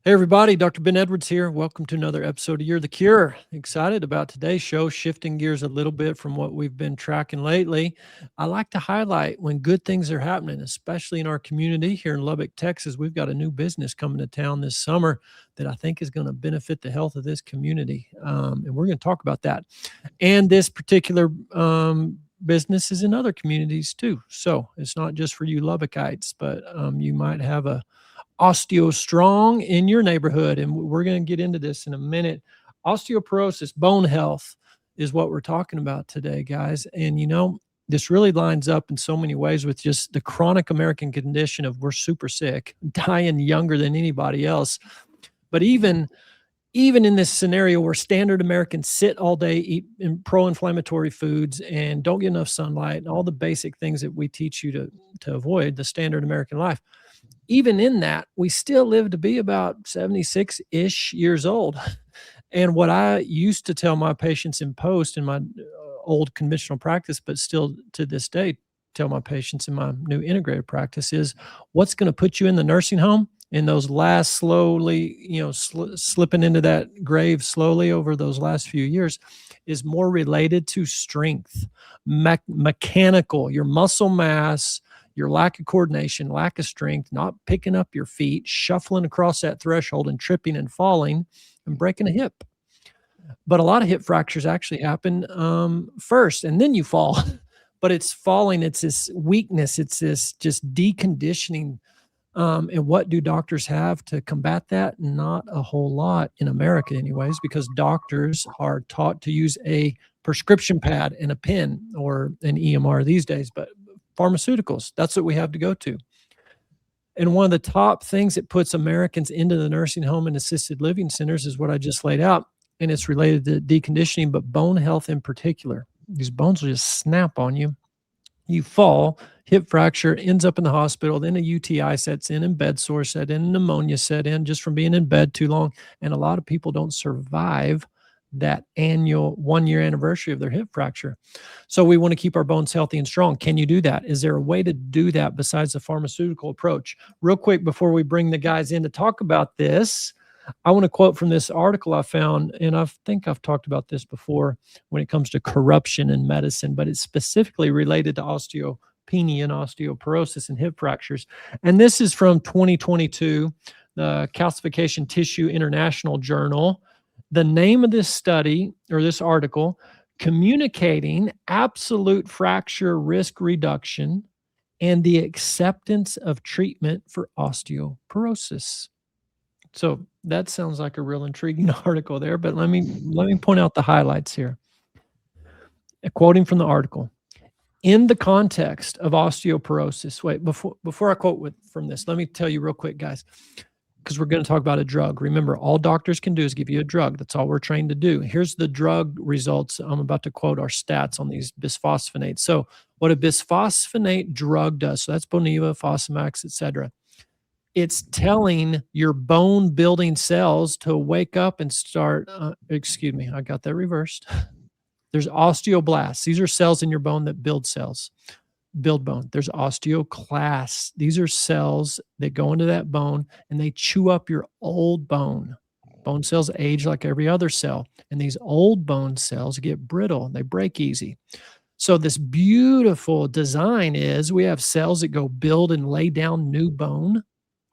Hey everybody, Dr. Ben Edwards here. Welcome to another episode of You're the Cure. Excited about today's show, shifting gears a little bit from what we've been tracking lately. I like to highlight when good things are happening, especially in our community here in Lubbock, Texas. We've got a new business coming to town this summer that I think is going to benefit the health of this community. And we're going to talk about that. And this particular business is in other communities too. So it's not just for you Lubbockites, but you might have a OsteoStrong in your neighborhood. And we're going to get into this in a minute. Osteoporosis, bone health is what we're talking about today, guys. And this really lines up in so many ways with just the chronic American condition of we're super sick, dying younger than anybody else. But even in this scenario where standard Americans sit all day, eat pro-inflammatory foods, and don't get enough sunlight, and all the basic things that we teach you to avoid the standard American life, even in that, we still live to be about 76-ish years old. And what I used to tell my patients in post in my old conventional practice, but still to this day, tell my patients in my new integrated practice is what's going to put you in the nursing home in those last slowly, slipping into that grave slowly over those last few years is more related to strength, mechanical, your muscle mass, your lack of coordination, lack of strength, not picking up your feet, shuffling across that threshold and tripping and falling and breaking a hip. But a lot of hip fractures actually happen first, and then you fall. But it's falling, it's this weakness, it's this just deconditioning. And what do doctors have to combat that? Not a whole lot in America anyways, because doctors are taught to use a prescription pad and a pen or an EMR these days, but pharmaceuticals, that's what we have to go to. And one of the top things that puts Americans into the nursing home and assisted living centers is what I just laid out. And it's related to deconditioning, but bone health in particular. These bones will just snap on you. You fall, hip fracture, ends up in the hospital, then a UTI sets in, and bed sore set in, and pneumonia set in just from being in bed too long. And a lot of people don't survive that annual 1-year anniversary of their hip fracture. So we want to keep our bones healthy and strong. Can you do that? Is there a way to do that besides the pharmaceutical approach? Real quick, before we bring the guys in to talk about this, I want to quote from this article I found, and I think I've talked about this before when it comes to corruption in medicine, but it's specifically related to osteopenia and osteoporosis and hip fractures. And this is from 2022, the Calcification Tissue International Journal. The name of this study or this article, Communicating Absolute Fracture Risk Reduction and the Acceptance of Treatment for Osteoporosis. So that sounds like a real intriguing article there, but let me point out the highlights here. Quoting from the article, in the context of osteoporosis, wait, before I quote from this, let me tell you real quick, guys, because we're going to talk about a drug. Remember, all doctors can do is give you a drug. That's all we're trained to do. Here's the drug results. I'm about to quote our stats on these bisphosphonates. So what a bisphosphonate drug does, so that's Boniva, Fosamax, etc. It's telling your bone building cells to wake up and start, excuse me, I got that reversed. There's osteoblasts. These are cells in your bone that build cells. Build bone. There's osteoclasts. These are cells that go into that bone and they chew up your old bone. Bone cells age like every other cell, and these old bone cells get brittle. They break easy. So this beautiful design is we have cells that go build and lay down new bone,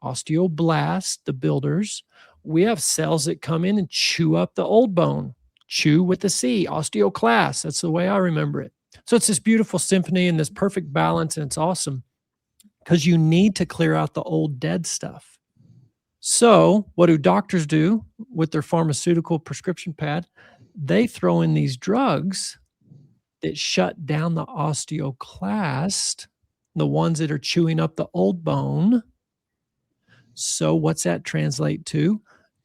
osteoblasts, the builders. We have cells that come in and chew up the old bone, chew with the C, osteoclasts. That's the way I remember it. So it's this beautiful symphony and this perfect balance, and it's awesome because you need to clear out the old dead stuff. So what do doctors do with their pharmaceutical prescription pad? They throw in these drugs that shut down the osteoclast, the ones that are chewing up the old bone. So what's that translate to?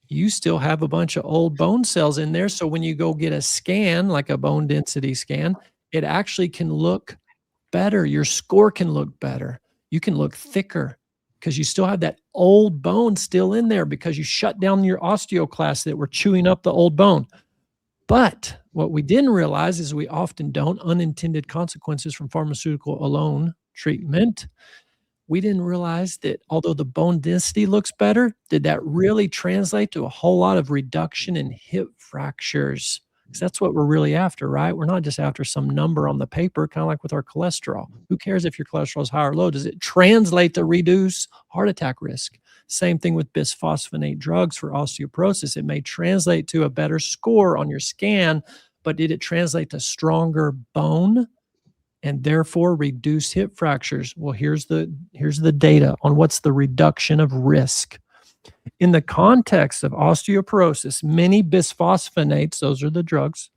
You still have a bunch of old bone cells in there. So when you go get a scan, like a bone density scan, it actually can look better. Your score can look better. You can look thicker because you still have that old bone still in there because you shut down your osteoclasts that were chewing up the old bone. But what we didn't realize is we often don't, unintended consequences from pharmaceutical alone treatment. We didn't realize that although the bone density looks better, did that really translate to a whole lot of reduction in hip fractures? 'Cause that's what we're really after, right? We're not just after some number on the paper, kinda like with our cholesterol. Who cares if your cholesterol is high or low? Does it translate to reduce heart attack risk? Same thing with bisphosphonate drugs for osteoporosis. It may translate to a better score on your scan, but did it translate to stronger bone and therefore reduce hip fractures? Well, here's the data on what's the reduction of risk. In the context of osteoporosis, many bisphosphonates, those are the drugs,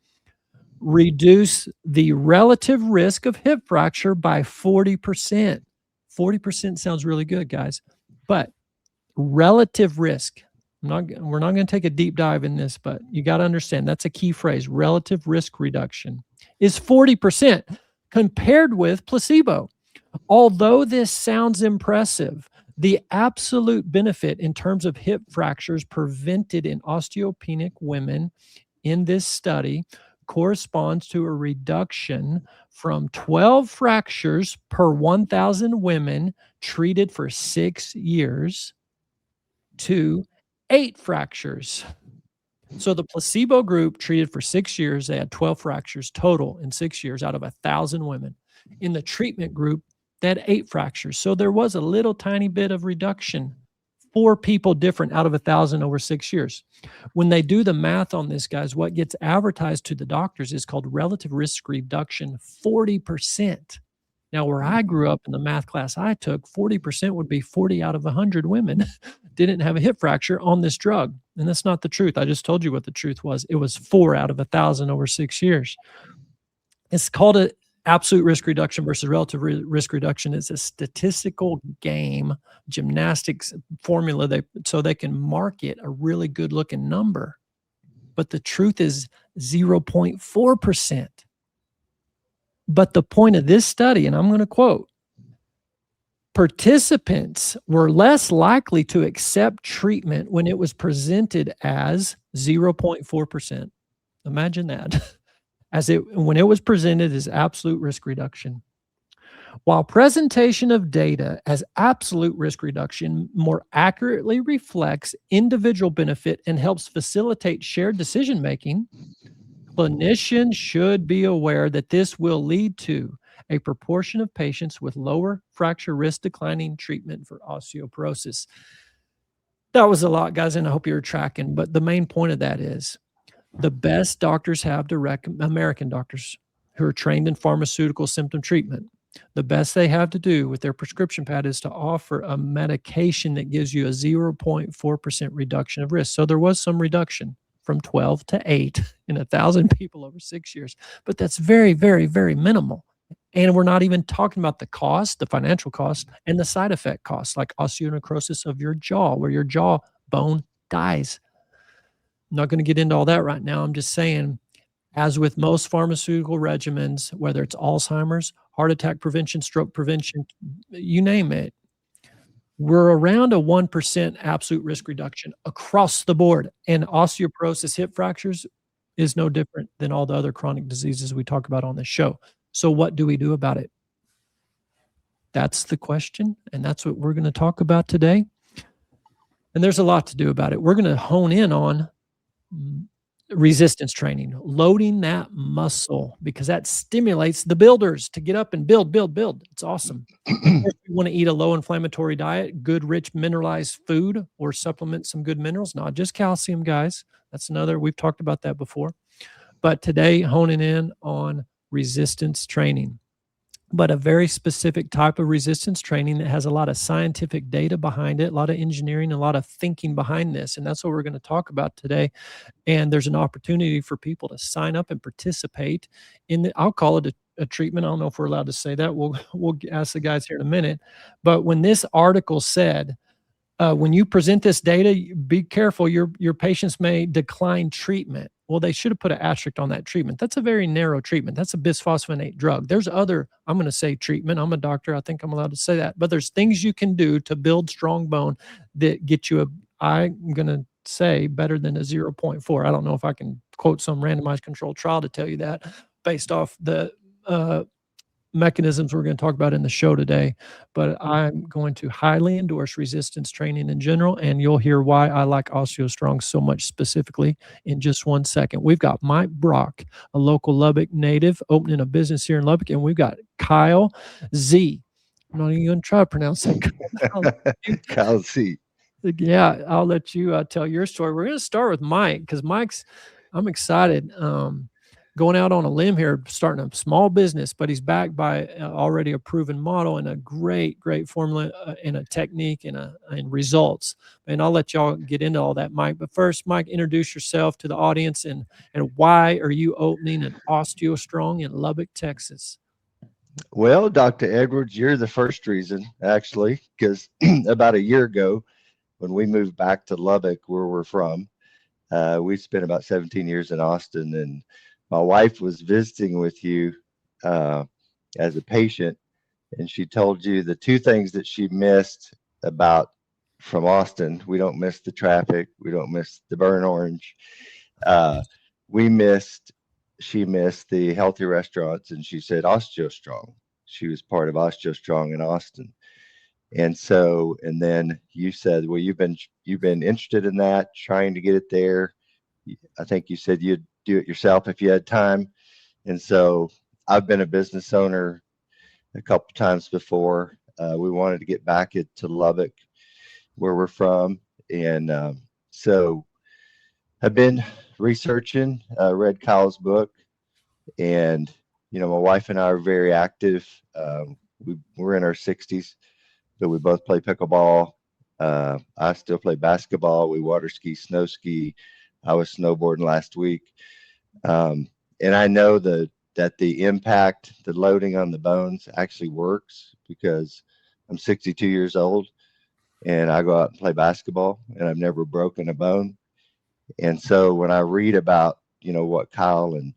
reduce the relative risk of hip fracture by 40%. 40% sounds really good, guys, but relative risk. We're not going to take a deep dive in this, but you got to understand that's a key phrase. Relative risk reduction is 40% compared with placebo. Although this sounds impressive, the absolute benefit in terms of hip fractures prevented in osteopenic women in this study corresponds to a reduction from 12 fractures per 1,000 women treated for 6 years to 8 fractures. So the placebo group treated for 6 years, they had 12 fractures total in 6 years out of 1,000 women. In the treatment group, they had 8 fractures. So there was a little tiny bit of reduction, 4 people different out of 1,000 over 6 years. When they do the math on this, guys, what gets advertised to the doctors is called relative risk reduction, 40%. Now, where I grew up in the math class I took, 40% would be 40 out of 100 women didn't have a hip fracture on this drug. And that's not the truth. I just told you what the truth was. It was 4 out of 1,000 over 6 years. It's called a absolute risk reduction versus relative risk reduction. It's a statistical game, gymnastics formula, so they can market a really good looking number. But the truth is 0.4%. But the point of this study, and I'm going to quote, participants were less likely to accept treatment when it was presented as 0.4%. Imagine that. When it was presented as absolute risk reduction. While presentation of data as absolute risk reduction more accurately reflects individual benefit and helps facilitate shared decision making, clinicians should be aware that this will lead to a proportion of patients with lower fracture risk declining treatment for osteoporosis. That was a lot, guys, and I hope you're tracking, but the main point of that is the best doctors have to recommend, American doctors who are trained in pharmaceutical symptom treatment, the best they have to do with their prescription pad is to offer a medication that gives you a 0.4% reduction of risk. So there was some reduction from 12 to 8 in 1,000 people over 6 years, but that's very, very, very minimal. And we're not even talking about the cost, the financial cost, and the side effect costs, like osteonecrosis of your jaw, where your jaw bone dies. I'm not going to get into all that right now. I'm just saying, as with most pharmaceutical regimens, whether it's Alzheimer's, heart attack prevention, stroke prevention, you name it, we're around a 1% absolute risk reduction across the board. And osteoporosis, hip fractures is no different than all the other chronic diseases we talk about on this show. So what do we do about it? That's the question, and that's what we're going to talk about today. And there's a lot to do about it. We're going to hone in on resistance training, loading that muscle, because that stimulates the builders to get up and build. It's awesome. If you want to eat a low inflammatory diet, good, rich, mineralized food, or supplement some good minerals, not just calcium, guys. That's another, we've talked about that before. But today, honing in on resistance training, but a very specific type of resistance training that has a lot of scientific data behind it, a lot of engineering, a lot of thinking behind this. And that's what we're going to talk about today. And there's an opportunity for people to sign up and participate in the, I'll call it a treatment. I don't know if we're allowed to say that. We'll ask the guys here in a minute. But when this article said, when you present this data, be careful, your patients may decline treatment. Well, they should have put an asterisk on that treatment. That's a very narrow treatment. That's a bisphosphonate drug. There's other, I'm going to say treatment. I'm a doctor. I think I'm allowed to say that. But there's things you can do to build strong bone that get you I'm going to say better than a 0.4. I don't know if I can quote some randomized controlled trial to tell you that based off the mechanisms we're going to talk about in the show today, but I'm going to highly endorse resistance training in general, and you'll hear why I like OsteoStrong so much specifically in just one second. We've got Mike Brock, a local Lubbock native, opening a business here in Lubbock, and we've got Kyle Z. I'm not even going to try to pronounce that. Kyle Z. Yeah, I'll let you tell your story. We're going to start with Mike because I'm excited. Going out on a limb here, starting a small business, but he's backed by already a proven model and a great formula and a technique and results. And I'll let y'all get into all that, Mike. But first, Mike, introduce yourself to the audience and why are you opening an OsteoStrong in Lubbock, Texas? Well, Dr. Edwards, you're the first reason, actually, because about a year ago, when we moved back to Lubbock, where we're from, we spent about 17 years in Austin, and my wife was visiting with you as a patient, and she told you the two things that she missed about from Austin. We don't miss the traffic. We don't miss the burnt orange. She missed the healthy restaurants, and she said OsteoStrong. She was part of OsteoStrong in Austin. And then you said, well, you've been interested in that, trying to get it there. I think you said you'd do it yourself if you had time. And so I've been a business owner a couple times before. We wanted to get back to Lubbock, where we're from. And so I've been researching, read Kyle's book, and, my wife and I are very active. We're in our 60s, but we both play pickleball. I still play basketball. We water ski, snow ski. I was snowboarding last week. And I know that the impact, the loading on the bones actually works because I'm 62 years old and I go out and play basketball and I've never broken a bone. And so when I read about, what Kyle and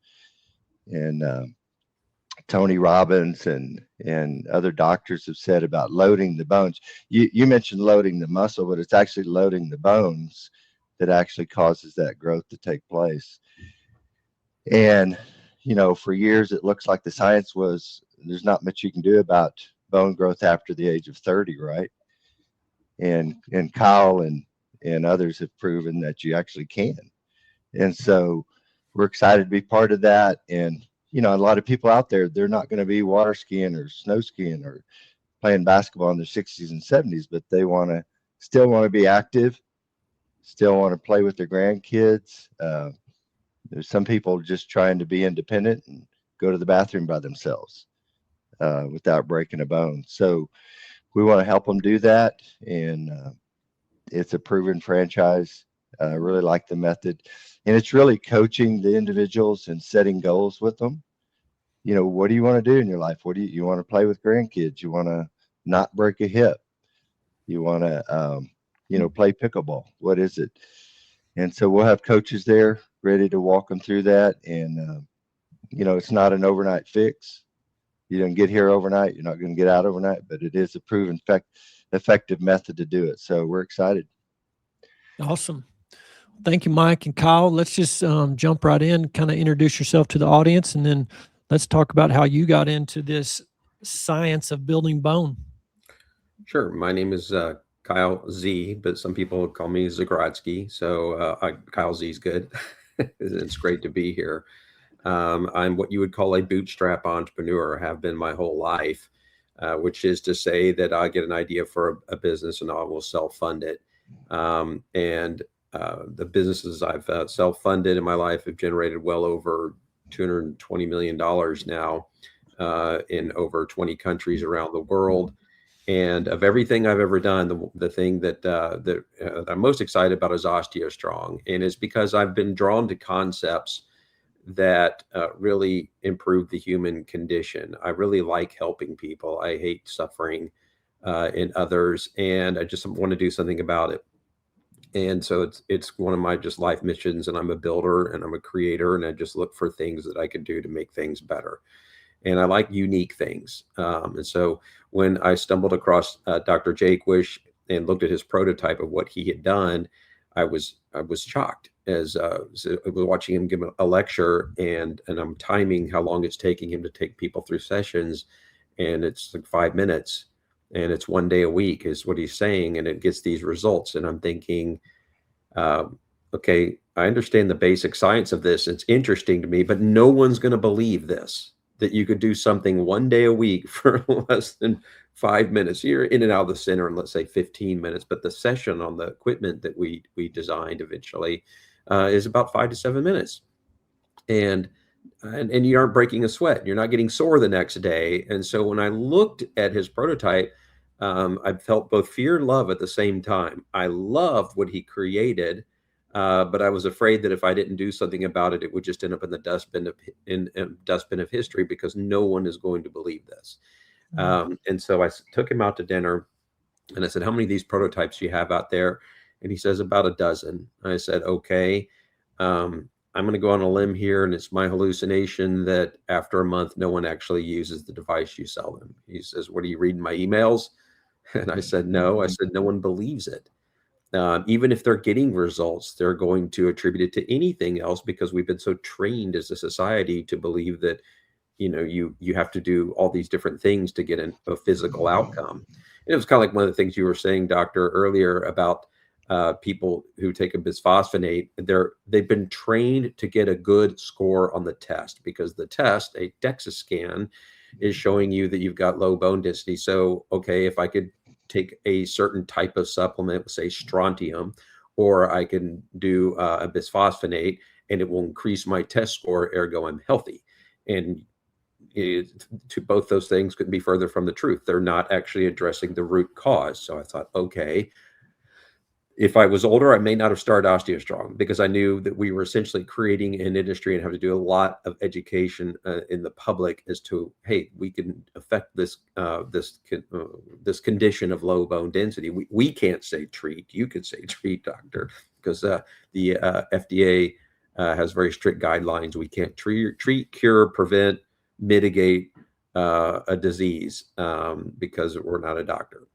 Tony Robbins and other doctors have said about loading the bones, you mentioned loading the muscle, but it's actually loading the bones that actually causes that growth to take place. And, for years, it looks like the science was there's not much you can do about bone growth after the age of 30, right? And Kyle and others have proven that you actually can. And so we're excited to be part of that. And, a lot of people out there, they're not going to be water skiing or snow skiing or playing basketball in their 60s and 70s, but they still want to be active, still want to play with their grandkids. There's some people just trying to be independent and go to the bathroom by themselves without breaking a bone. So we want to help them do that. And it's a proven franchise. I really like the method. And it's really coaching the individuals and setting goals with them. What do you want to do in your life? What do you want to play with grandkids? You want to not break a hip? You want to, play pickleball? What is it? And so we'll have coaches there ready to walk them through that. And, it's not an overnight fix. You don't get here overnight. You're not going to get out overnight, but it is a proven effective method to do it. So we're excited. Awesome. Thank you, Mike and Kyle. Let's just jump right in, kind of introduce yourself to the audience, and then let's talk about how you got into this science of building bone. Sure. My name is Kyle Z, but some people call me Zagrodzky. So Kyle Z is good. It's great to be here. I'm what you would call a bootstrap entrepreneur, have been my whole life, which is to say that I get an idea for a business and I will self-fund it. The businesses I've self-funded in my life have generated well over $220 million now in over 20 countries around the world. And of everything I've ever done, the thing that I'm most excited about is OsteoStrong. And it's because I've been drawn to concepts that really improve the human condition. I really like helping people. I hate suffering in others, and I just want to do something about it. And so it's one of my just life missions, and I'm a builder and I'm a creator, and I just look for things that I can do to make things better. And I like unique things. And so when I stumbled across Dr. Jaquish and looked at his prototype of what he had done, I was shocked as I was watching him give a lecture, and I'm timing how long it's taking him to take people through sessions. and it's like 5 minutes, and it's 1 day a week is what he's saying, and it gets these results. And I'm thinking, okay, I understand the basic science of this. It's interesting to me, but no one's going to believe this, that you could do something 1 day a week for less than 5 minutes. You're in and out of the center in, let's say, 15 minutes, but the session on the equipment that we designed eventually is about 5 to 7 minutes. And you aren't breaking a sweat. You're not getting sore the next day. And so when I looked at his prototype, I felt both fear and love at the same time. I loved what he created, but I was afraid that if I didn't do something about it, it would just end up in the dustbin of history, because no one is going to believe this. And so I took him out to dinner, and I said, "How many of these prototypes do you have out there?" And he says, "About a dozen." I said, "Okay. I'm going to go on a limb here, and it's my hallucination that after a month, no one actually uses the device you sell them." He says, "What, are you reading my emails?" And I said, "No." I said, "No one believes it. Even if they're getting results, they're going to attribute it to anything else, because we've been so trained as a society to believe that, you have to do all these different things to get a physical outcome." And it was kind of like one of the things you were saying, doctor, earlier about people who take a bisphosphonate. They've been trained to get a good score on the test, because the test, a DEXA scan, is showing you that you've got low bone density. So, okay, if I could take a certain type of supplement, say strontium, or I can do a bisphosphonate, and it will increase my test score, ergo I'm healthy. And to both those things couldn't be further from the truth. They're not actually addressing the root cause. So I thought, okay, if I was older, I may not have started OsteoStrong, because I knew that we were essentially creating an industry and have to do a lot of education in the public as to, hey, we can affect this condition of low bone density. We can't say treat. You could say treat, doctor, because the FDA has very strict guidelines. We can't treat, cure, prevent, mitigate a disease, because we're not a doctor.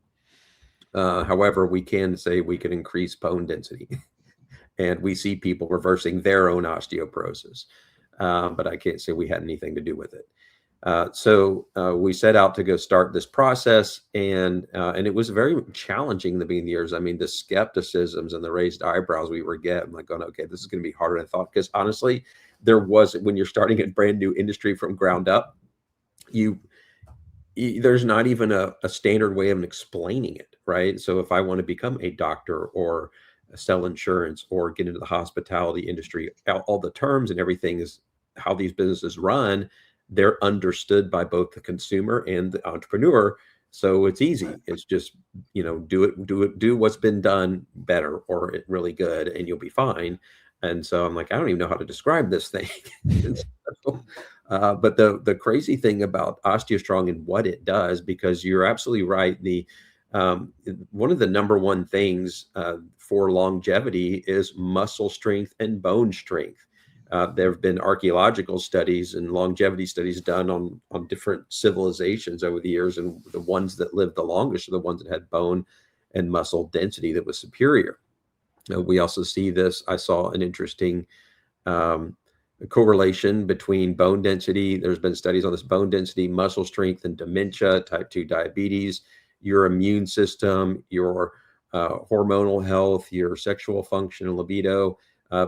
However, we can say we can increase bone density, and we see people reversing their own osteoporosis, but I can't say we had anything to do with it. So we set out to go start this process, and it was very challenging in the beginning of the years. I mean, the skepticisms and the raised eyebrows we were getting, like going, okay, this is going to be harder than I thought. Because honestly, when you're starting a brand new industry from ground up, there's not even a standard way of explaining it, right? So if I want to become a doctor or sell insurance or get into the hospitality industry, all the terms and everything is how these businesses run. They're understood by both the consumer and the entrepreneur. So it's easy. It's just, do what's been done better or really good, and you'll be fine. And so I'm like, I don't even know how to describe this thing. But the crazy thing about OsteoStrong and what it does, because you're absolutely right, one of the number one things for longevity is muscle strength and bone strength. There have been archaeological studies and longevity studies done on different civilizations over the years, and the ones that lived the longest are the ones that had bone and muscle density that was superior. We also see this. I saw an interesting correlation between bone density. There's been studies on this: bone density, muscle strength, and dementia, type 2 diabetes, your immune system, your hormonal health, your sexual function and libido.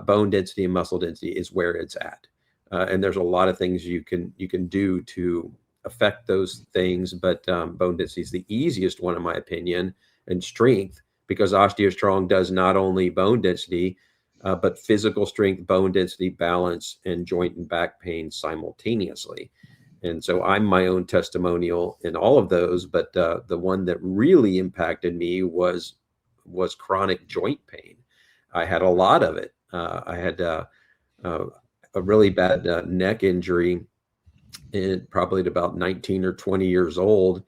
Bone density and muscle density is where it's at. And there's a lot of things you can do to affect those things, but bone density is the easiest one, in my opinion, and strength, because OsteoStrong does not only bone density, but physical strength, bone density, balance, and joint and back pain simultaneously. And so I'm my own testimonial in all of those, but the one that really impacted me was chronic joint pain. I had a lot of it. I had a really bad neck injury, probably at about 19 or 20 years old,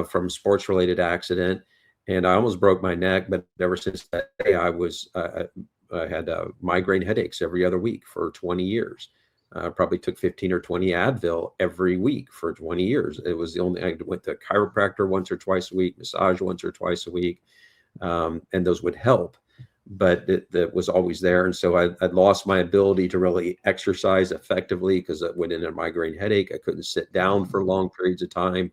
from sports-related accident, and I almost broke my neck. But ever since that day, I had migraine headaches every other week for 20 years. Probably took 15 or 20 Advil every week for 20 years. It was the only, I went to a chiropractor once or twice a week, massage once or twice a week, and those would help. But that was always there. And so I'd lost my ability to really exercise effectively, because I went in a migraine headache. I couldn't sit down for long periods of time.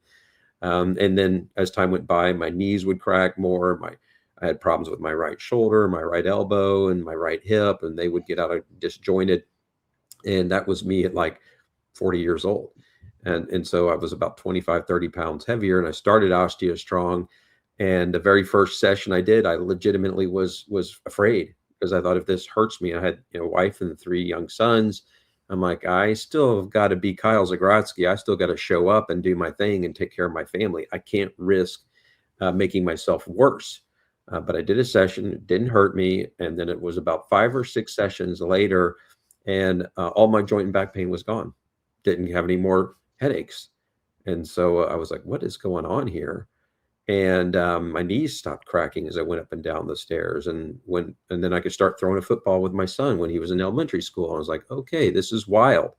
And then as time went by, my knees would crack more. I had problems with my right shoulder, my right elbow, and my right hip, and they would get out of disjointed. And that was me at like 40 years old. And so I was about 25, 30 pounds heavier, and I started OsteoStrong. And the very first session I did, I legitimately was afraid, because I thought, if this hurts me, I had, a wife and 3 young sons. I'm like, I still have got to be Kyle Zagrodzky. I still got to show up and do my thing and take care of my family. I can't risk making myself worse. But I did a session, it didn't hurt me. And then it was about 5 or 6 sessions later, and all my joint and back pain was gone. Didn't have any more headaches. And so I was like, what is going on here? And my knees stopped cracking as I went up and down the stairs. And then I could start throwing a football with my son when he was in elementary school. I was like, okay, this is wild.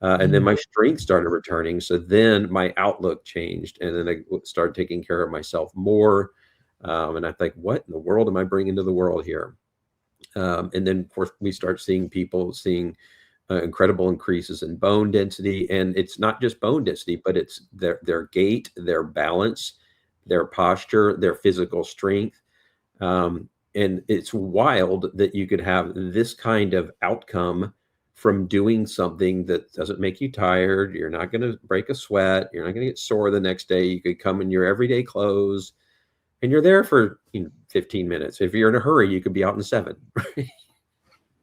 And then my strength started returning. So then my outlook changed, and then I started taking care of myself more. And I think, what in the world am I bringing to the world here? And then, of course, we start seeing people seeing incredible increases in bone density. And it's not just bone density, but it's their gait, their balance, their posture, their physical strength. And it's wild that you could have this kind of outcome from doing something that doesn't make you tired. You're not going to break a sweat. You're not going to get sore the next day. You could come in your everyday clothes, and you're there for 15 minutes. If you're in a hurry, you could be out in 7. Right?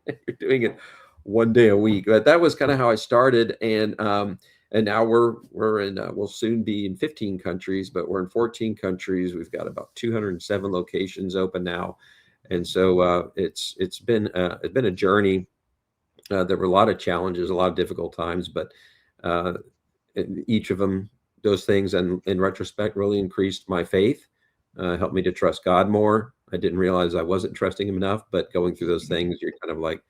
You're doing it one day a week. But that was kind of how I started. And now we're in, we'll soon be in 15 countries, but we're in 14 countries. We've got about 207 locations open now. And so it's been a journey. There were a lot of challenges, a lot of difficult times, but each of them, those things, and in retrospect, really increased my faith, helped me to trust God more. I didn't realize I wasn't trusting him enough, but going through those things, you're kind of like,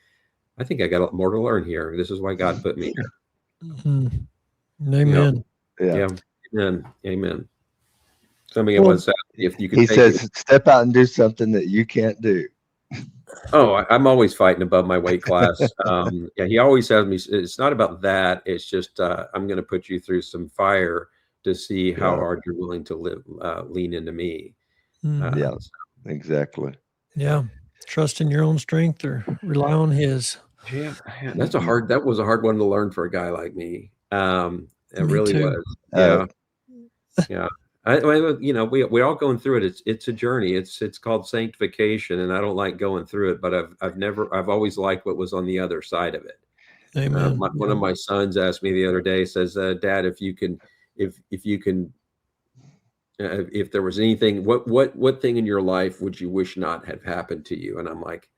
I think I got more to learn here. This is why God put me here. Amen. Yeah. Amen. Amen. Somebody Well, once said, if you could He take says, step out and do something that you can't do. I'm always fighting above my weight class. Yeah, he always tells me it's not about that. It's just I'm going to put you through some fire to see how hard you're willing to lean into me. Yeah, exactly. Yeah. Trust in your own strength or rely on his. Yeah, that was a hard one to learn for a guy like me. It Me really too. was. Yeah. Yeah. We're all going through it. It's a journey. It's called sanctification, and I don't like going through it, but I've always liked what was on the other side of it. Amen. One of my sons asked me the other day, says, Dad, if there was anything, what thing in your life would you wish not had happened to you? And I'm like,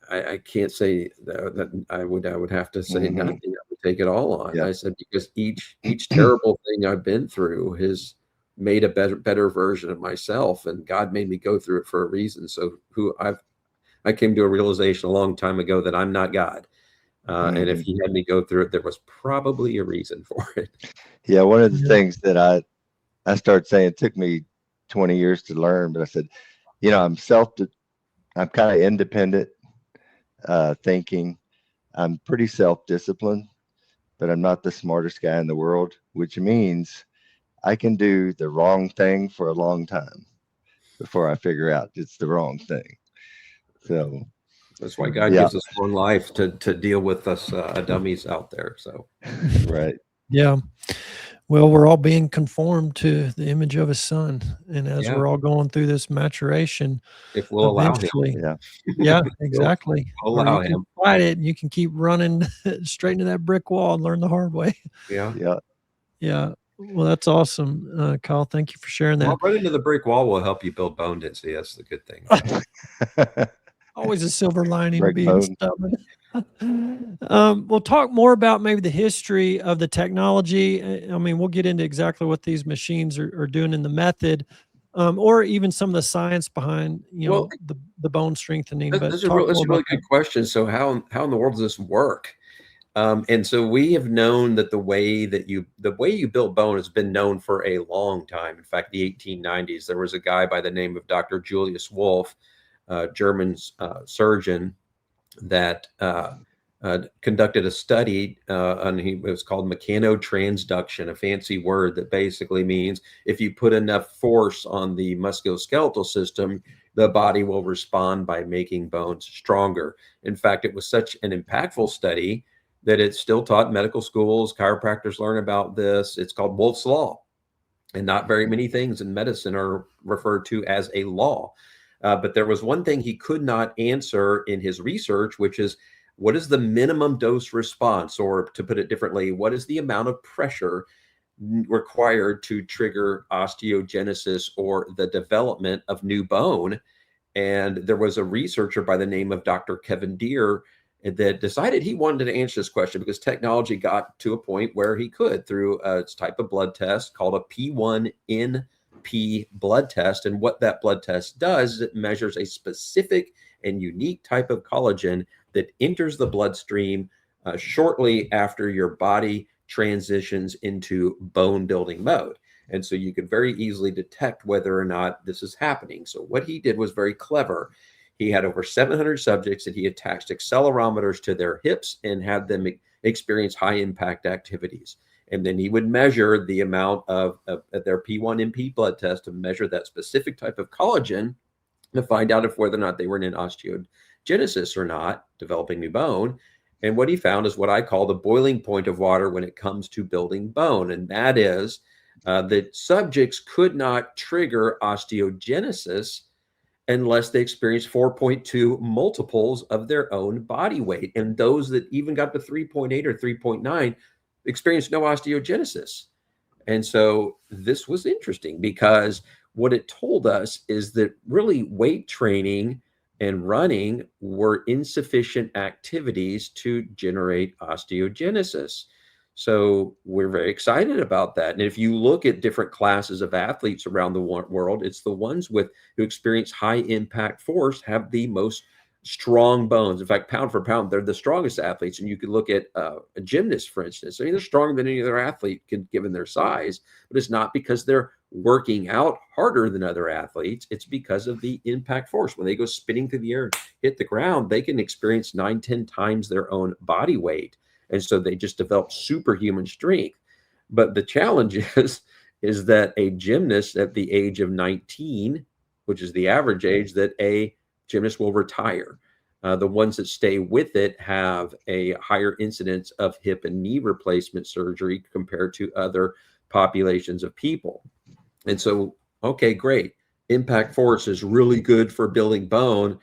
I can't say that I would have to say nothing. I would take it all on. Yeah. I said, because each terrible thing I've been through has made a better version of myself, and God made me go through it for a reason. So I came to a realization a long time ago that I'm not God. And if he had me go through it, there was probably a reason for it. Yeah. One of the things that I started saying, it took me 20 years to learn, but I said, I'm kind of independent thinking. I'm pretty self-disciplined, but I'm not the smartest guy in the world, which means I can do the wrong thing for a long time before I figure out it's the wrong thing. So that's why God gives us long life to deal with us dummies out there. So, right. Yeah. Well, we're all being conformed to the image of his son. And as we're all going through this maturation, if we'll allow him. Yeah, exactly. We'll allow him. Fight it, and you can keep running straight into that brick wall and learn the hard way. Yeah. Well, that's awesome, Kyle. Thank you for sharing that. Well, running into the brick wall will help you build bone density. That's the good thing. Always a silver lining Break being bone. stubborn. We'll talk more about maybe the history of the technology. I mean, we'll get into exactly what these machines are doing in the method, or even some of the science behind, the bone strengthening. That's a really good question. So how in the world does this work? And so we have known that the way you build bone has been known for a long time. In fact, the 1890s, there was a guy by the name of Dr. Julius Wolff, German surgeon, that conducted a study it was called mechanotransduction, a fancy word that basically means if you put enough force on the musculoskeletal system, the body will respond by making bones stronger. In fact, it was such an impactful study that it's still taught in medical schools. Chiropractors learn about this. It's called Wolff's Law. And not very many things in medicine are referred to as a law. But there was one thing he could not answer in his research, which is what is the minimum dose response? Or to put it differently, what is the amount of pressure required to trigger osteogenesis or the development of new bone? And there was a researcher by the name of Dr. Kevin Deere that decided he wanted to answer this question because technology got to a point where he could through a type of blood test called a P1NP blood test. And what that blood test does is it measures a specific and unique type of collagen that enters the bloodstream shortly after your body transitions into bone building mode. And so you could very easily detect whether or not this is happening. So what he did was very clever. He had over 700 subjects that he attached accelerometers to their hips and had them experience high impact activities. And then he would measure the amount of their P1NP blood test to measure that specific type of collagen to find out if whether or not they were in an osteogenesis or not, developing new bone. And what he found is what I call the boiling point of water when it comes to building bone. And that is that subjects could not trigger osteogenesis unless they experienced 4.2 multiples of their own body weight. And those that even got to 3.8 or 3.9 experienced no osteogenesis. And so this was interesting because what it told us is that really weight training and running were insufficient activities to generate osteogenesis. So we're very excited about that. And if you look at different classes of athletes around the world, it's the ones who experience high impact force have the most strong bones. In fact, pound for pound, they're the strongest athletes. And you could look at a gymnast, for instance. I mean, they're stronger than any other athlete given their size, but it's not because they're working out harder than other athletes. It's because of the impact force. When they go spinning through the air and hit the ground, they can experience 9-10 times their own body weight. And so they just develop superhuman strength. But the challenge is that a gymnast at the age of 19, which is the average age that a gymnast will retire. The ones that stay with it have a higher incidence of hip and knee replacement surgery compared to other populations of people. And so, okay, great. Impact force is really good for building bone,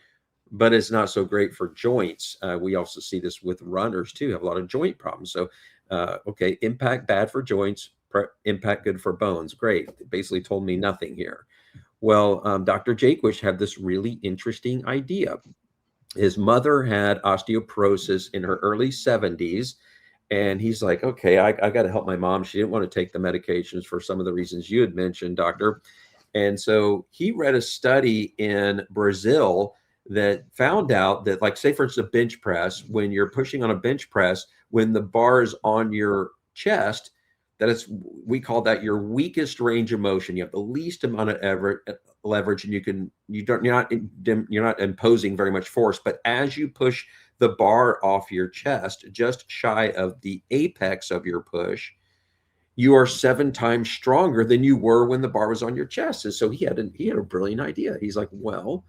but it's not so great for joints. We also see this with runners too, have a lot of joint problems. So, okay, impact bad for joints, impact good for bones. Great. It basically told me nothing here. Well, Dr. Jaquish had this really interesting idea. His mother had osteoporosis in her early 70s. And he's like, okay, I got to help my mom. She didn't want to take the medications for some of the reasons you had mentioned, doctor. And so he read a study in Brazil that found out that, like, say, for instance, a bench press, when you're pushing on a bench press, when the bar is on your chest, we call that your weakest range of motion. You have the least amount of leverage, and you're not imposing very much force. But as you push the bar off your chest, just shy of the apex of your push, you are 7 times stronger than you were when the bar was on your chest. And so he had a brilliant idea. He's like, well,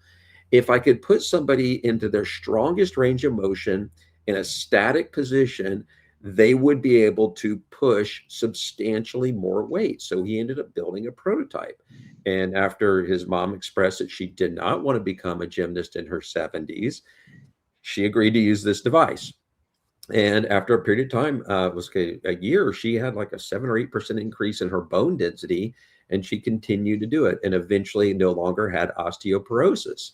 if I could put somebody into their strongest range of motion in a static position, they would be able to push substantially more weight. So he ended up building a prototype. And after his mom expressed that she did not want to become a gymnast in her 70s, she agreed to use this device. And after a period of time, it was a year, she had like a 7 or 8% increase in her bone density, and she continued to do it and eventually no longer had osteoporosis.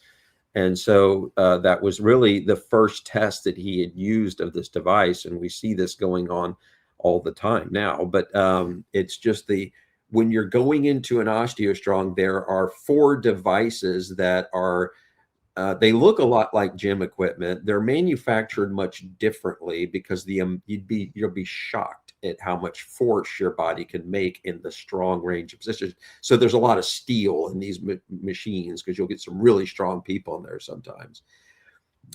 And so that was really the first test that he had used of this device. And we see this going on all the time now. But it's just when you're going into an OsteoStrong, there are 4 devices that are, they look a lot like gym equipment. They're manufactured much differently because you'll be shocked at how much force your body can make in the strong range of positions. So there's a lot of steel in these machines because you'll get some really strong people in there sometimes.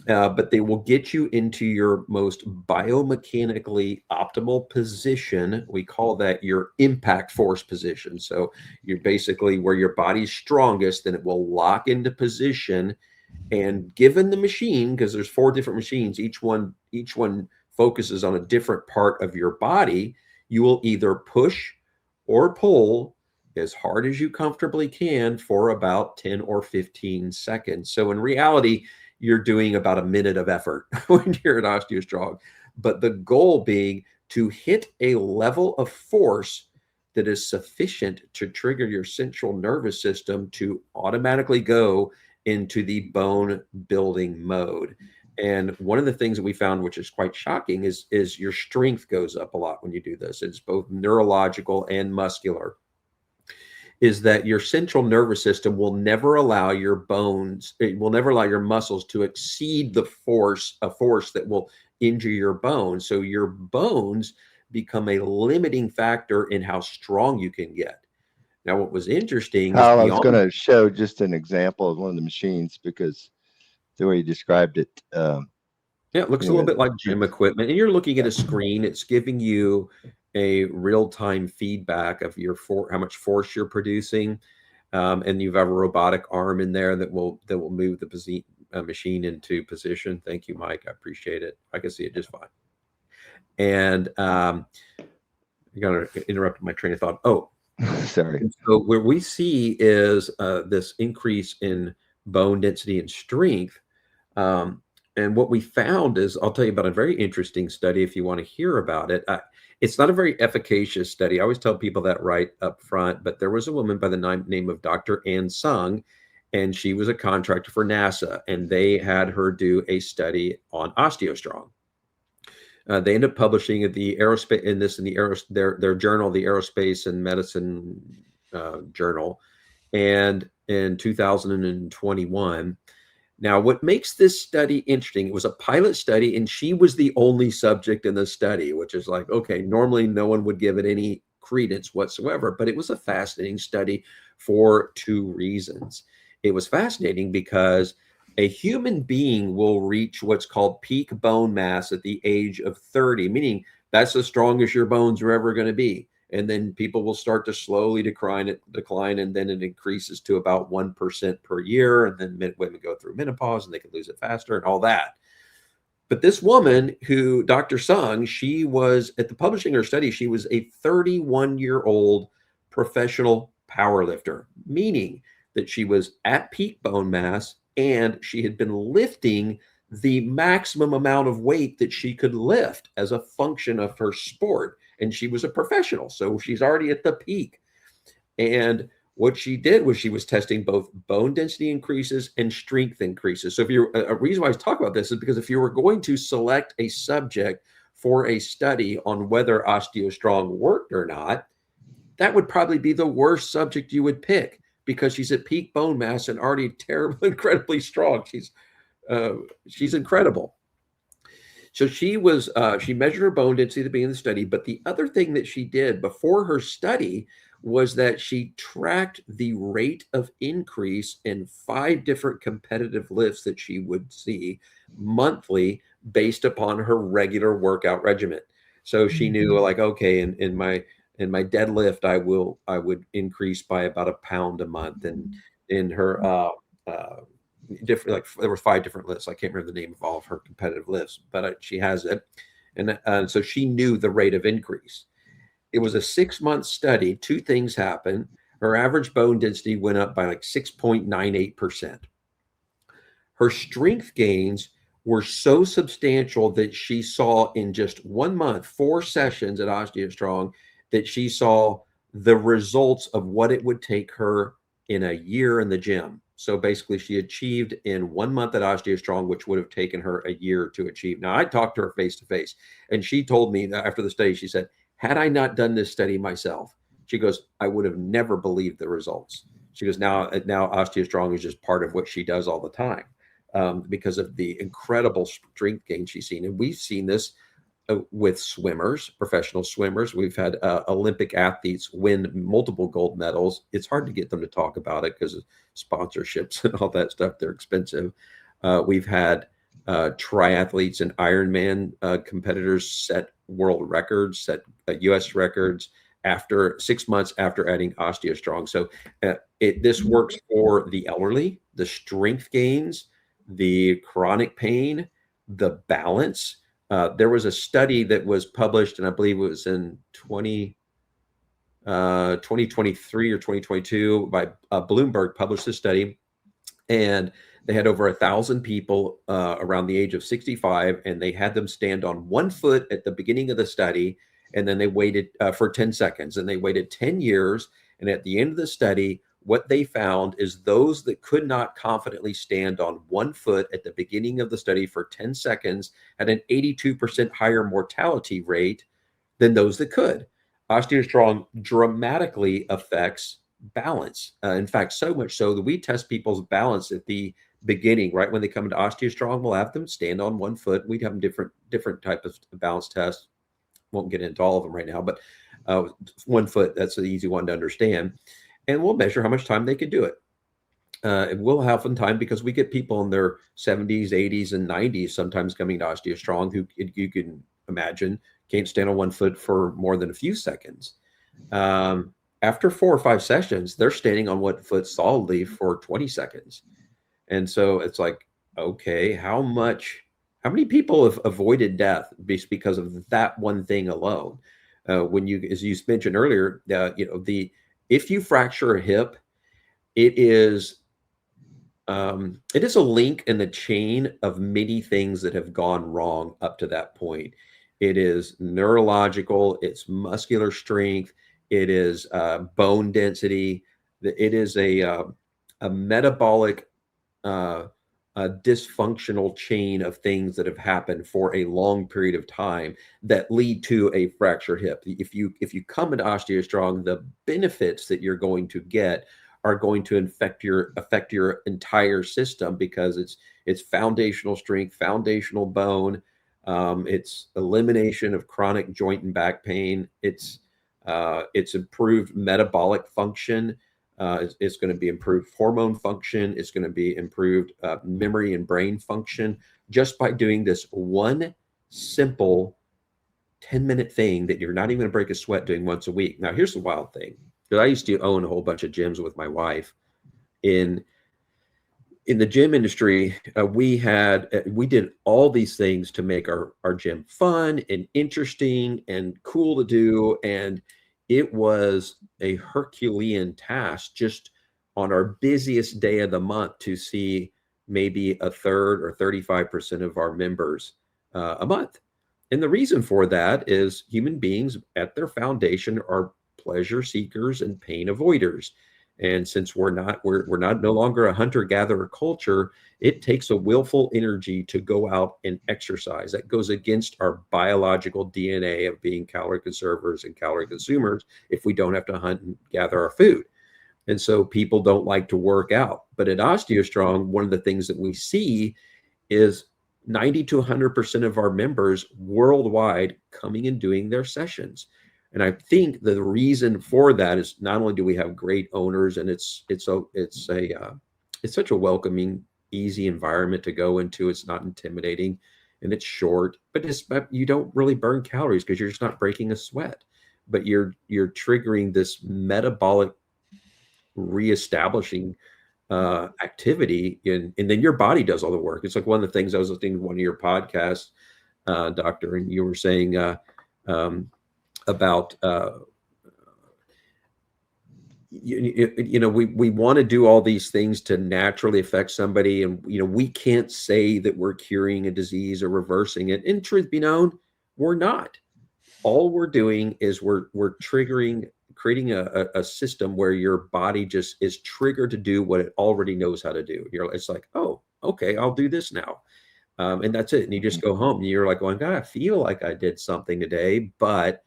but they will get you into your most biomechanically optimal position. We call that your impact force position. So you're basically where your body's strongest, and it will lock into position. And given the machine, because there's 4 different machines, each one focuses on a different part of your body, you will either push or pull as hard as you comfortably can for about 10 or 15 seconds. So in reality, you're doing about a minute of effort when you're at OsteoStrong. But the goal being to hit a level of force that is sufficient to trigger your central nervous system to automatically go into the bone building mode. And one of the things that we found, which is quite shocking, is your strength goes up a lot when you do this. It's both neurological and muscular. Is that your central nervous system will never allow your bones, it will never allow your muscles to exceed a force that will injure your bones. So your bones become a limiting factor in how strong you can get. Now, what was interesting is Kyle, I was going beyond. to show just an example of one of the machines because the way you described it, Yeah, it looks a little anyway, bit like gym equipment, and you're looking at a screen. It's giving you a real-time feedback of how much force you're producing, and you have a robotic arm in there that will move the machine into position. Thank you, Mike. I appreciate it. I can see it just fine. And you're gonna interrupt my train of thought. Oh, sorry. so where we see is this increase in bone density and strength. And what we found is, I'll tell you about a very interesting study if you want to hear about it. It's not a very efficacious study. I always tell people that right up front, but there was a woman by the name of Dr. Ann Sung, and she was a contractor for NASA, and they had her do a study on OsteoStrong. They ended up publishing the aerospace in their journal, the Aerospace and Medicine Journal, and in 2021. Now, what makes this study interesting, it was a pilot study, and she was the only subject in the study, which is like, okay, normally no one would give it any credence whatsoever, but it was a fascinating study for 2 reasons. It was fascinating because a human being will reach what's called peak bone mass at the age of 30, meaning that's as strong as your bones are ever going to be. And then people will start to slowly decline, and then it increases to about 1% per year. And then women go through menopause and they can lose it faster and all that. But this woman who, Dr. Sung, she was at the publishing her study, she was a 31-year-old professional powerlifter, meaning that she was at peak bone mass and she had been lifting the maximum amount of weight that she could lift as a function of her sport. And she was a professional, so she's already at the peak. And what she did was she was testing both bone density increases and strength increases. So if you're a reason why I talk about this is because if you were going to select a subject for a study on whether OsteoStrong worked or not, that would probably be the worst subject you would pick because she's at peak bone mass and already terribly, incredibly strong. She's incredible. So she measured her bone density at the beginning of the study, but the other thing that she did before her study was that she tracked the rate of increase in 5 different competitive lifts that she would see monthly based upon her regular workout regimen. So she knew, like, okay, in my deadlift, I would increase by about a pound a month, and in her different, like there were 5 different lifts. I can't remember the name of all of her competitive lifts, but she has it, and so she knew the rate of increase. It was a 6-month study. 2 things happened. Her average bone density went up by like 6.98%. Her strength gains were so substantial that she saw in just 1 month, 4 sessions at OsteoStrong, that she saw the results of what it would take her in a year in the gym. So basically, she achieved in 1 month at OsteoStrong, which would have taken her a year to achieve. Now, I talked to her face to face, and she told me that after the study, she said, had I not done this study myself, she goes, I would have never believed the results. She goes, now OsteoStrong is just part of what she does all the time because of the incredible strength gain she's seen. And we've seen this with swimmers, professional swimmers. We've had Olympic athletes win multiple gold medals. It's hard to get them to talk about it because of sponsorships and all that stuff. They're expensive. We've had triathletes and Ironman competitors set world records, set U.S. records after 6 months after adding OsteoStrong. So this works for the elderly, the strength gains, the chronic pain, the balance. There was a study that was published, and I believe it was in 2023 or 2022 by Bloomberg published this study, and they had over 1,000 people around the age of 65, and they had them stand on one foot at the beginning of the study, and then they waited for 10 seconds, and they waited 10 years. And at the end of the study, what they found is those that could not confidently stand on one foot at the beginning of the study for 10 seconds had an 82% higher mortality rate than those that could. OsteoStrong dramatically affects balance. In fact, so much so that we test people's balance at the beginning, right when they come into OsteoStrong. We'll have them stand on one foot. We'd have them different type of balance tests. Won't get into all of them right now, but 1 foot, that's an easy one to understand. And we'll measure how much time they can do it. And we'll have some time because we get people in their 70s, 80s, and 90s sometimes coming to OsteoStrong who you can imagine can't stand on 1 foot for more than a few seconds. After 4 or 5 sessions, they're standing on 1 foot solidly for 20 seconds. And so it's like, okay, how many people have avoided death because of that one thing alone? When you, as you mentioned earlier, if you fracture a hip, it is a link in the chain of many things that have gone wrong up to that point. It is neurological, it's muscular strength, it is bone density, it is a metabolic a dysfunctional chain of things that have happened for a long period of time that lead to a fractured hip. If you come into OsteoStrong, the benefits that you're going to get are going to affect your entire system because it's foundational strength, foundational bone, it's elimination of chronic joint and back pain, it's improved metabolic function. It's going to be improved hormone function. It's going to be improved memory and brain function just by doing this one simple 10-minute thing that you're not even going to break a sweat doing once a week. Now, here's the wild thing. Because I used to own a whole bunch of gyms with my wife. In the gym industry, we did all these things to make our gym fun and interesting and cool to do. And it was a Herculean task just on our busiest day of the month to see maybe a third or 35% of our members a month. And the reason for that is human beings at their foundation are pleasure seekers and pain avoiders. And since we're no longer a hunter-gatherer culture, it takes a willful energy to go out and exercise. That goes against our biological DNA of being calorie conservers and calorie consumers if we don't have to hunt and gather our food. And so people don't like to work out. But at OsteoStrong, one of the things that we see is 90 to 100% of our members worldwide coming and doing their sessions. And I think the reason for that is not only do we have great owners, and it's such a welcoming, easy environment to go into. It's not intimidating, and it's short. But you don't really burn calories because you're just not breaking a sweat. But you're triggering this metabolic reestablishing activity, and then your body does all the work. It's like one of the things I was listening to one of your podcasts, Doctor, and you were saying about we want to do all these things to naturally affect somebody, and we can't say that we're curing a disease or reversing it. And truth be known, we're not. All we're doing is we're creating a system where your body just is triggered to do what it already knows how to do. It's like, oh, okay, I'll do this now. And that's it. And you just go home and you're like going, God, I feel like I did something today, but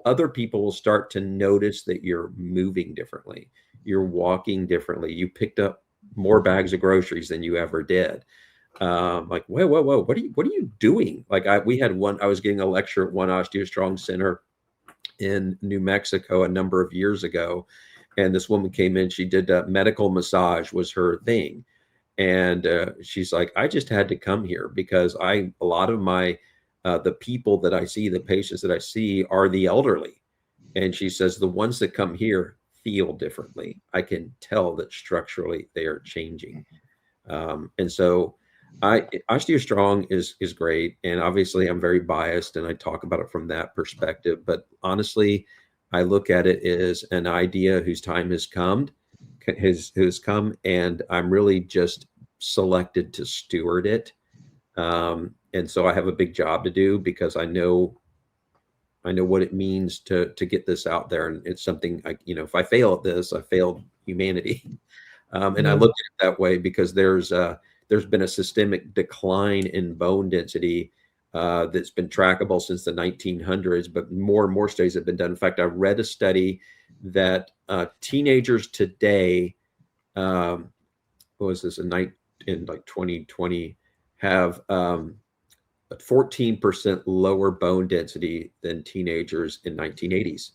other people will start to notice that you're moving differently. You're walking differently. You picked up more bags of groceries than you ever did. Like, whoa, what are you doing? Like I was getting a lecture at one OsteoStrong center in New Mexico a number of years ago. And this woman came in, she did a medical massage was her thing. And she's like, I just had to come here because a lot of my, the people that I see, the patients that I see are the elderly. And she says, the ones that come here feel differently. I can tell that structurally they are changing. And so OsteoStrong is great. And obviously I'm very biased and I talk about it from that perspective. But honestly, I look at it as an idea whose time has come, has come, and I'm really just selected to steward it. And so I have a big job to do because I know what it means to get this out there. And it's something if I fail at this, I failed humanity. And I look at it that way because there's been a systemic decline in bone density that's been trackable since the 1900s, but more and more studies have been done. In fact, I read a study that teenagers today, what was this, in like 2020, have 14% lower bone density than teenagers in 1980s.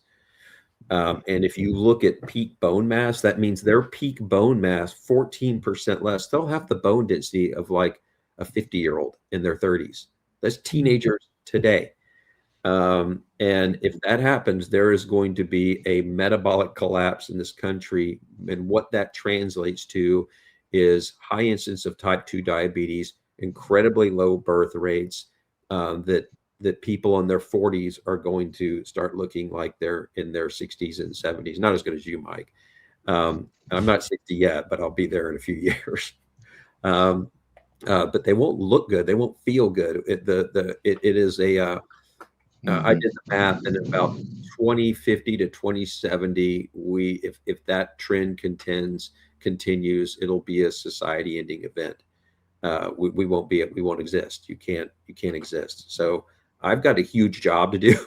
And if you look at peak bone mass, that means their peak bone mass, 14% less. They'll have the bone density of like a 50-year-old in their 30s. That's teenagers today. And if that happens, there is going to be a metabolic collapse in this country. And what that translates to is high incidence of type 2 diabetes, incredibly low birth rates, that people in their 40s are going to start looking like they're in their 60s and 70s. Not as good as you, Mike. I'm not 60 yet, but I'll be there in a few years. But they won't look good. They won't feel good. It is a I did the math, and about 2050 to 2070, if that trend continues, it'll be a society-ending event. We won't exist. You can't exist. So I've got a huge job to do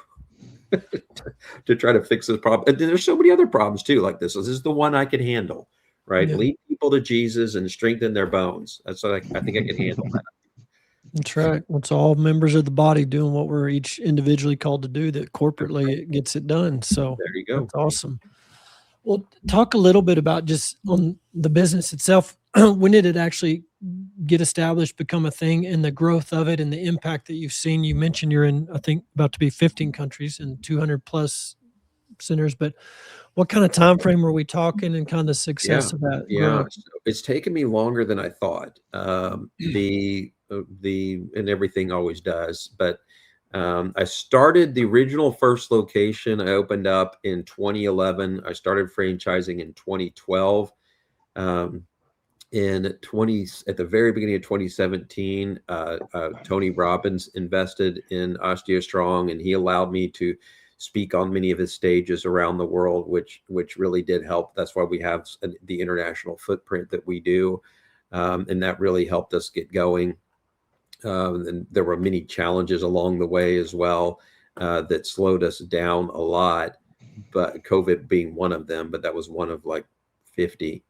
to try to fix this problem. And then there's so many other problems too, like this. So this is the one I can handle, right? Yeah. Lead people to Jesus and strengthen their bones. That's what I think I can handle that. That's right. It's all members of the body doing what we're each individually called to do, that corporately it gets it done. So There you go. that's awesome. Well, talk a little bit about just on the business itself. When did it actually get established, become a thing, and the growth of it and the impact that you've seen? You mentioned you're in, I think, about to be 15 countries and 200 plus centers, but what kind of time frame are we talking, and kind of the success of that growth? So it's taken me longer than I thought. And everything always does, but I started the original first location. I opened up in 2011. I started franchising in 2012. At the very beginning of 2017, Tony Robbins invested in OsteoStrong, and he allowed me to speak on many of his stages around the world, which really did help. That's why we have the international footprint that we do, and that really helped us get going. And there were many challenges along the way as well that slowed us down a lot, but COVID being one of them. But that was one of like 50.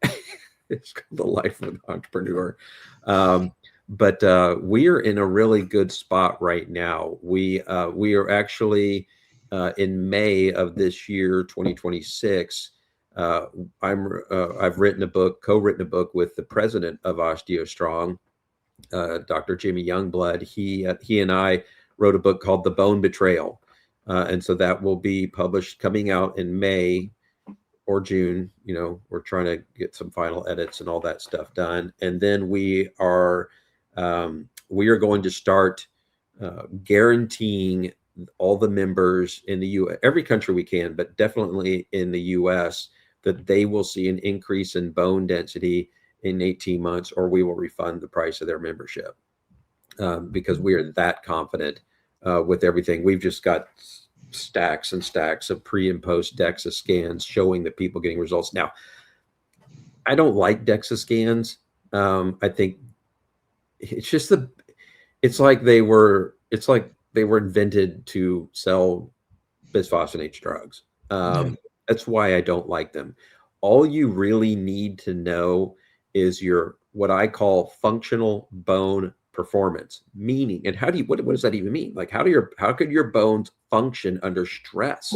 It's the life of an entrepreneur. But we are in a really good spot right now. We are actually in May of this year, 2026. I've co-written a book with the president of OsteoStrong, Dr. Jimmy Youngblood. He and I wrote a book called The Bone Betrayal. And so that will be coming out in May or June. We're trying to get some final edits and all that stuff done. And then we are going to start guaranteeing all the members in the U.S., every country we can, but definitely in the U.S., that they will see an increase in bone density in 18 months, or we will refund the price of their membership, because we are that confident with everything. We've just got stacks and stacks of pre and post DEXA scans showing that people getting results. Now, I don't like DEXA scans. I think it's just it's like they were invented to sell bisphosphonates drugs. That's why I don't like them. All you really need to know is your, what I call functional bone performance, meaning, and what does that even mean? Like, how could your bones function under stress?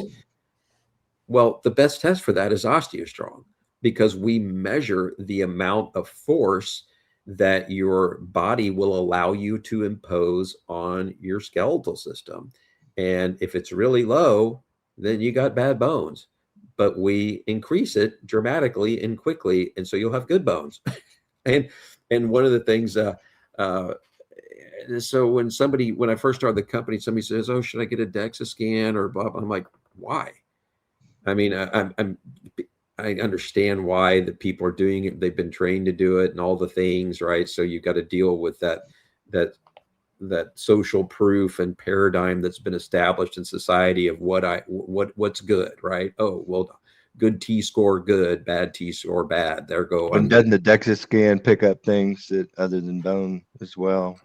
Well, the best test for that is OsteoStrong, because we measure the amount of force that your body will allow you to impose on your skeletal system. And if it's really low, then you got bad bones. But we increase it dramatically and quickly, and so you'll have good bones. and one of the things, so when I first started the company, somebody says, "Oh, should I get a DEXA scan or blah blah?" I'm like, why? I mean, I understand why the people are doing it. They've been trained to do it and all the things, right? So you've got to deal with that social proof and paradigm that's been established in society of what's good, right? Oh, well, good T-score, good, bad T-score, bad. There go. And doesn't the DEXA scan pick up things that other than bone as well?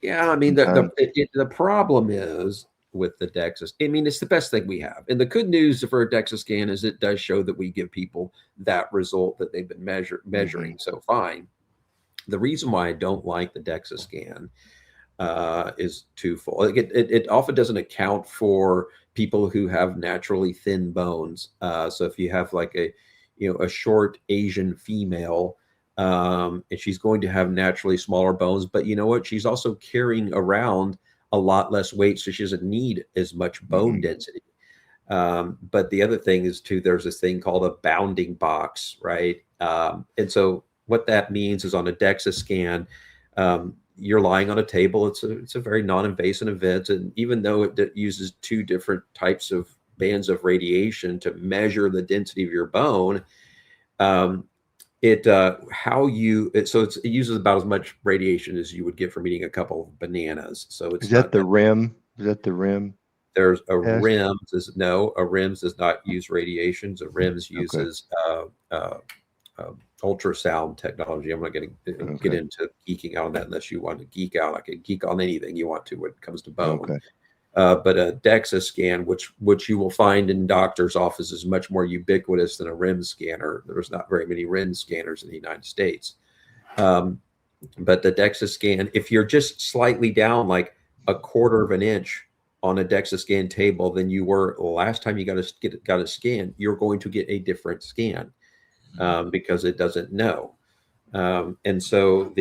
Yeah, I mean, the problem is with the DEXA. I mean, it's the best thing we have. And the good news for a DEXA scan is it does show that we give people that result that they've been measuring. So fine. The reason why I don't like the DEXA scan is twofold. It often doesn't account for people who have naturally thin bones. So if you have like a short Asian female, and she's going to have naturally smaller bones, but you know what? She's also carrying around a lot less weight, so she doesn't need as much bone density. But the other thing is too, there's this thing called a bounding box, right? And so what that means is on a DEXA scan, you're lying on a table. It's a very non-invasive event, and even though it uses two different types of bands of radiation to measure the density of your bone, it uses about as much radiation as you would get from eating a couple of bananas. So it's Is that the rim? Is that the rim? There's a test? RIMS. No, a RIMS does not use radiations. A RIMS uses ultrasound technology. I'm not going to get into geeking out on that unless you want to geek out. I can geek on anything you want to when it comes to bone. Okay. But a DEXA scan, which you will find in doctors' offices, is much more ubiquitous than a RIMS scanner. There's not very many RIMS scanners in the United States. But the DEXA scan, if you're just slightly down, like a quarter of an inch on a DEXA scan table than you were last time you got a scan, you're going to get a different scan because it doesn't know. And so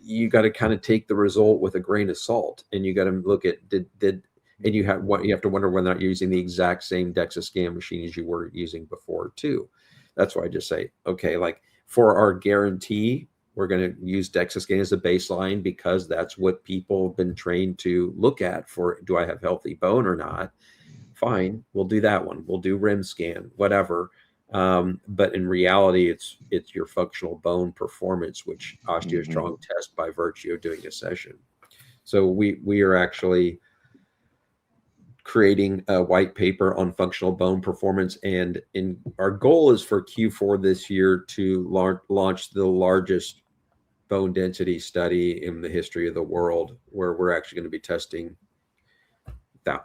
you got to kind of take the result with a grain of salt, and you got to look at and you have to wonder whether or not you're using the exact same DEXA scan machine as you were using before too. That's why I just say, okay, like for our guarantee, we're going to use DEXA scan as a baseline because that's what people have been trained to look at for, do I have healthy bone or not? Fine, we'll do that one. We'll do RIM scan, whatever. But in reality, it's your functional bone performance, which OsteoStrong tests by virtue of doing a session. So we are actually creating a white paper on functional bone performance, and our goal is for Q4 this year to launch the largest bone density study in the history of the world, where we're actually going to be testing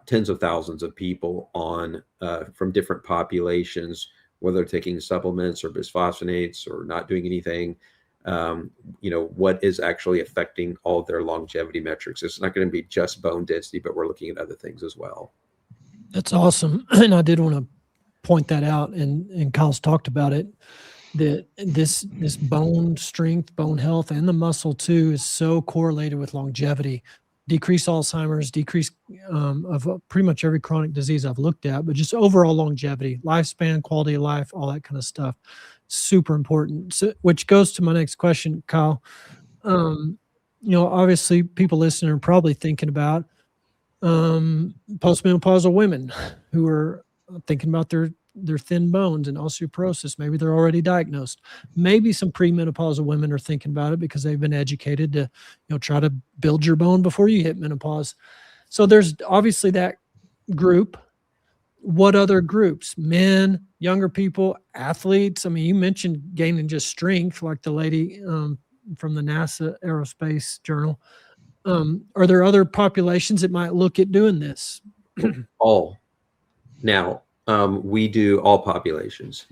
tens of thousands of people on from different populations, whether they're taking supplements or bisphosphonates or not doing anything, what is actually affecting all of their longevity metrics. It's not going to be just bone density, but we're looking at other things as well. That's awesome. And I did want to point that out, and Kyle's talked about it, that this bone strength, bone health, and the muscle too is so correlated with longevity. Decrease Alzheimer's, decrease of pretty much every chronic disease I've looked at, but just overall longevity, lifespan, quality of life, all that kind of stuff, super important. So, which goes to my next question, Kyle. Obviously people listening are probably thinking about postmenopausal women who are thinking about their thin bones and osteoporosis. Maybe they're already diagnosed. Maybe some premenopausal women are thinking about it because they've been educated to, try to build your bone before you hit menopause. So there's obviously that group. What other groups? Men, younger people, athletes. I mean, you mentioned gaining just strength, like the lady from the NASA Aerospace Journal. Are there other populations that might look at doing this? All. Now, we do all populations.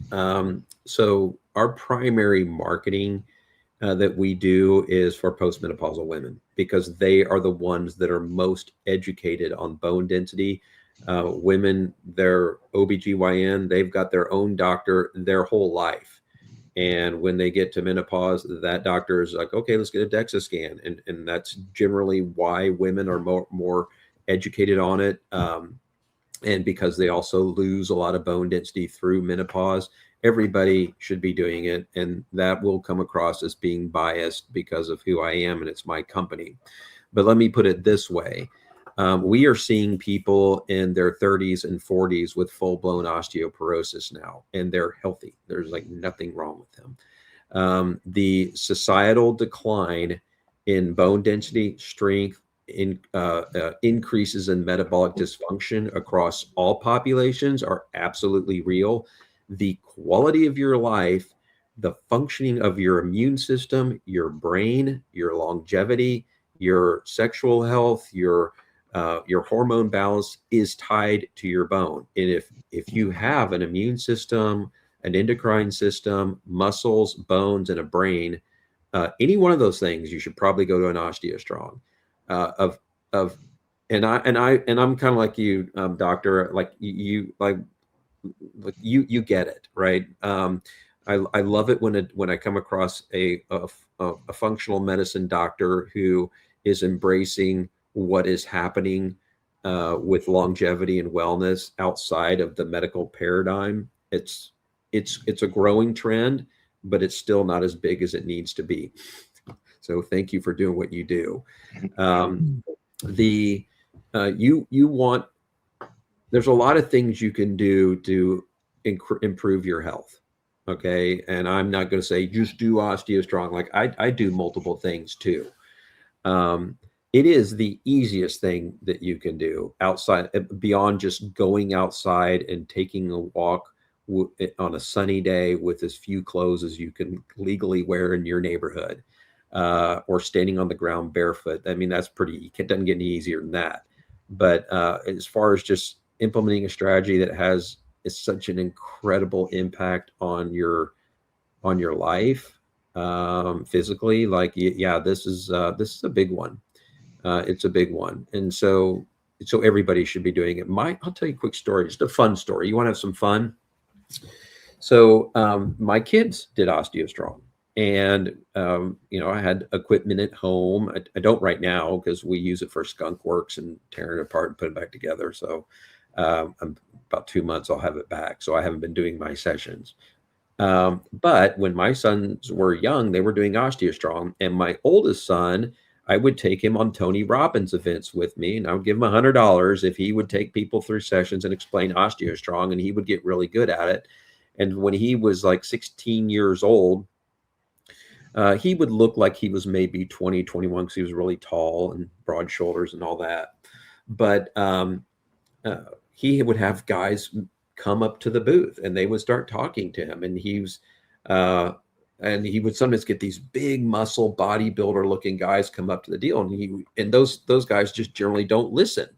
So our primary marketing that we do is for postmenopausal women, because they are the ones that are most educated on bone density. Women, their OBGYN, they've got their own doctor their whole life. And when they get to menopause, that doctor is like, okay, let's get a DEXA scan. And that's generally why women are more educated on it. And because they also lose a lot of bone density through menopause, everybody should be doing it. And that will come across as being biased because of who I am and it's my company. But let me put it this way. We are seeing people in their 30s and 40s with full-blown osteoporosis now, and they're healthy. There's like nothing wrong with them. The societal decline in bone density, strength, increases in metabolic dysfunction across all populations are absolutely real. The quality of your life, the functioning of your immune system, your brain, your longevity, your sexual health, your hormone balance is tied to your bone. And if you have an immune system, an endocrine system, muscles, bones, and a brain, any one of those things, you should probably go to an OsteoStrong. And I'm kind of like you, doctor. Like you get it, right? I love it when I come across a functional medicine doctor who is embracing what is happening with longevity and wellness outside of the medical paradigm. It's a growing trend, but it's still not as big as it needs to be. So thank you for doing what you do. There's a lot of things you can do to improve your health. Okay. And I'm not going to say just do OsteoStrong. Like I do multiple things too. It is the easiest thing that you can do outside, beyond just going outside and taking a walk on a sunny day with as few clothes as you can legally wear in your neighborhood, or standing on the ground barefoot. I mean, it doesn't get any easier than that. But as far as just implementing a strategy that has such an incredible impact on your life, physically, like, yeah, this is a big one. It's a big one. And so everybody should be doing it. I'll tell you a quick story, just a fun story. You want to have some fun? So my kids did OsteoStrong, and I had equipment at home. I don't right now because we use it for skunk works and tearing it apart and putting it back together. So I'm about 2 months, I'll have it back. So I haven't been doing my sessions. But when my sons were young, they were doing OsteoStrong, and my oldest son, I would take him on Tony Robbins events with me, and I would give him $100 if he would take people through sessions and explain OsteoStrong, and he would get really good at it. And when he was like 16 years old, he would look like he was maybe 20, 21, because he was really tall and broad shoulders and all that. But he would have guys come up to the booth and they would start talking to him, and he would sometimes get these big muscle bodybuilder looking guys come up to the deal, and those guys just generally don't listen.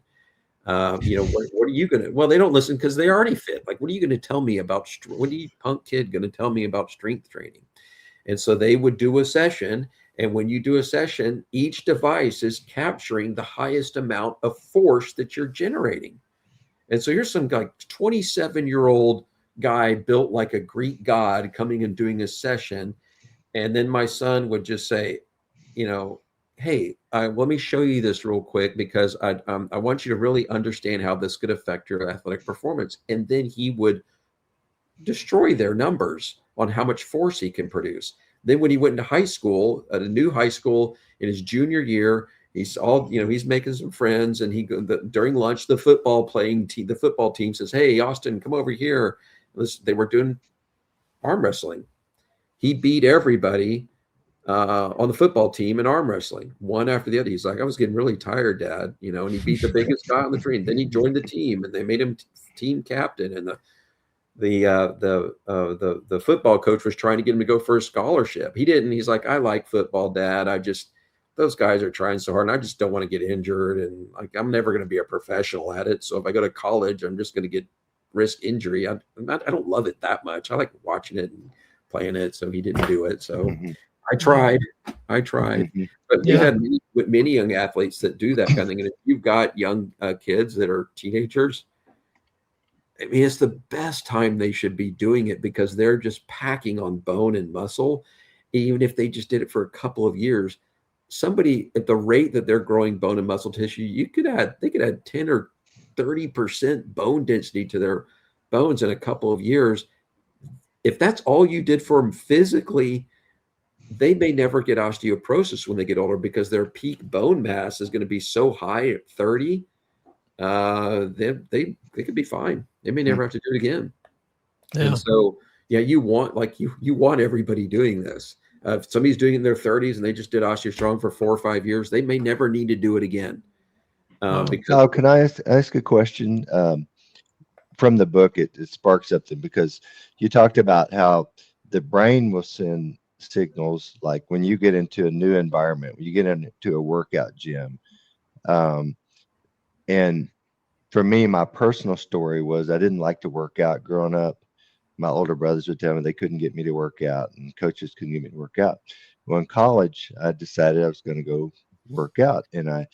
What are you gonna? Well, they don't listen because they already fit. Like, what are you going to tell me about? What are you punk kid going to tell me about strength training? And so they would do a session, and when you do a session, each device is capturing the highest amount of force that you're generating. And so here's some guy, 27-year-old guy built like a Greek god coming and doing a session. And then my son would just say, hey, let me show you this real quick, because I want you to really understand how this could affect your athletic performance. And then he would destroy their numbers on how much force he can produce. Then when he went into high school, at a new high school in his junior year, he's making some friends, and during lunch, the football team says, hey, Austin, come over here. They were doing arm wrestling. He beat everybody on the football team in arm wrestling, one after the other. He's like, I was getting really tired, Dad, and he beat the biggest guy on the team. Then he joined the team, and they made him team captain. And the football coach was trying to get him to go for a scholarship. He didn't. He's like, I like football, Dad. Those guys are trying so hard, and I just don't want to get injured. And like, I'm never going to be a professional at it. So if I go to college, I'm just going to risk injury. I don't love it that much. I like watching it and playing it. So he didn't do it. So I tried. But we've had many young athletes that do that kind of thing. And if you've got young kids that are teenagers, I mean, it's the best time they should be doing it because they're just packing on bone and muscle. Even if they just did it for a couple of years, somebody at the rate that they're growing bone and muscle tissue, they could add 10 or 30% bone density to their bones in a couple of years. If that's all you did for them physically, they may never get osteoporosis when they get older because their peak bone mass is going to be so high at 30. They could be fine. They may never have to do it again. Yeah. And so, yeah, you want everybody doing this. If somebody's doing it in their 30s and they just did OsteoStrong for 4 or 5 years, they may never need to do it again. Because Now, can I ask a question? From the book, it sparks something because you talked about how the brain will send signals like when you get into a new environment, when you get into a workout gym. And for me, my personal story was I didn't like to work out growing up. My older brothers would tell me they couldn't get me to work out, and coaches couldn't get me to work out. Well, in college, I decided I was going to go work out, and I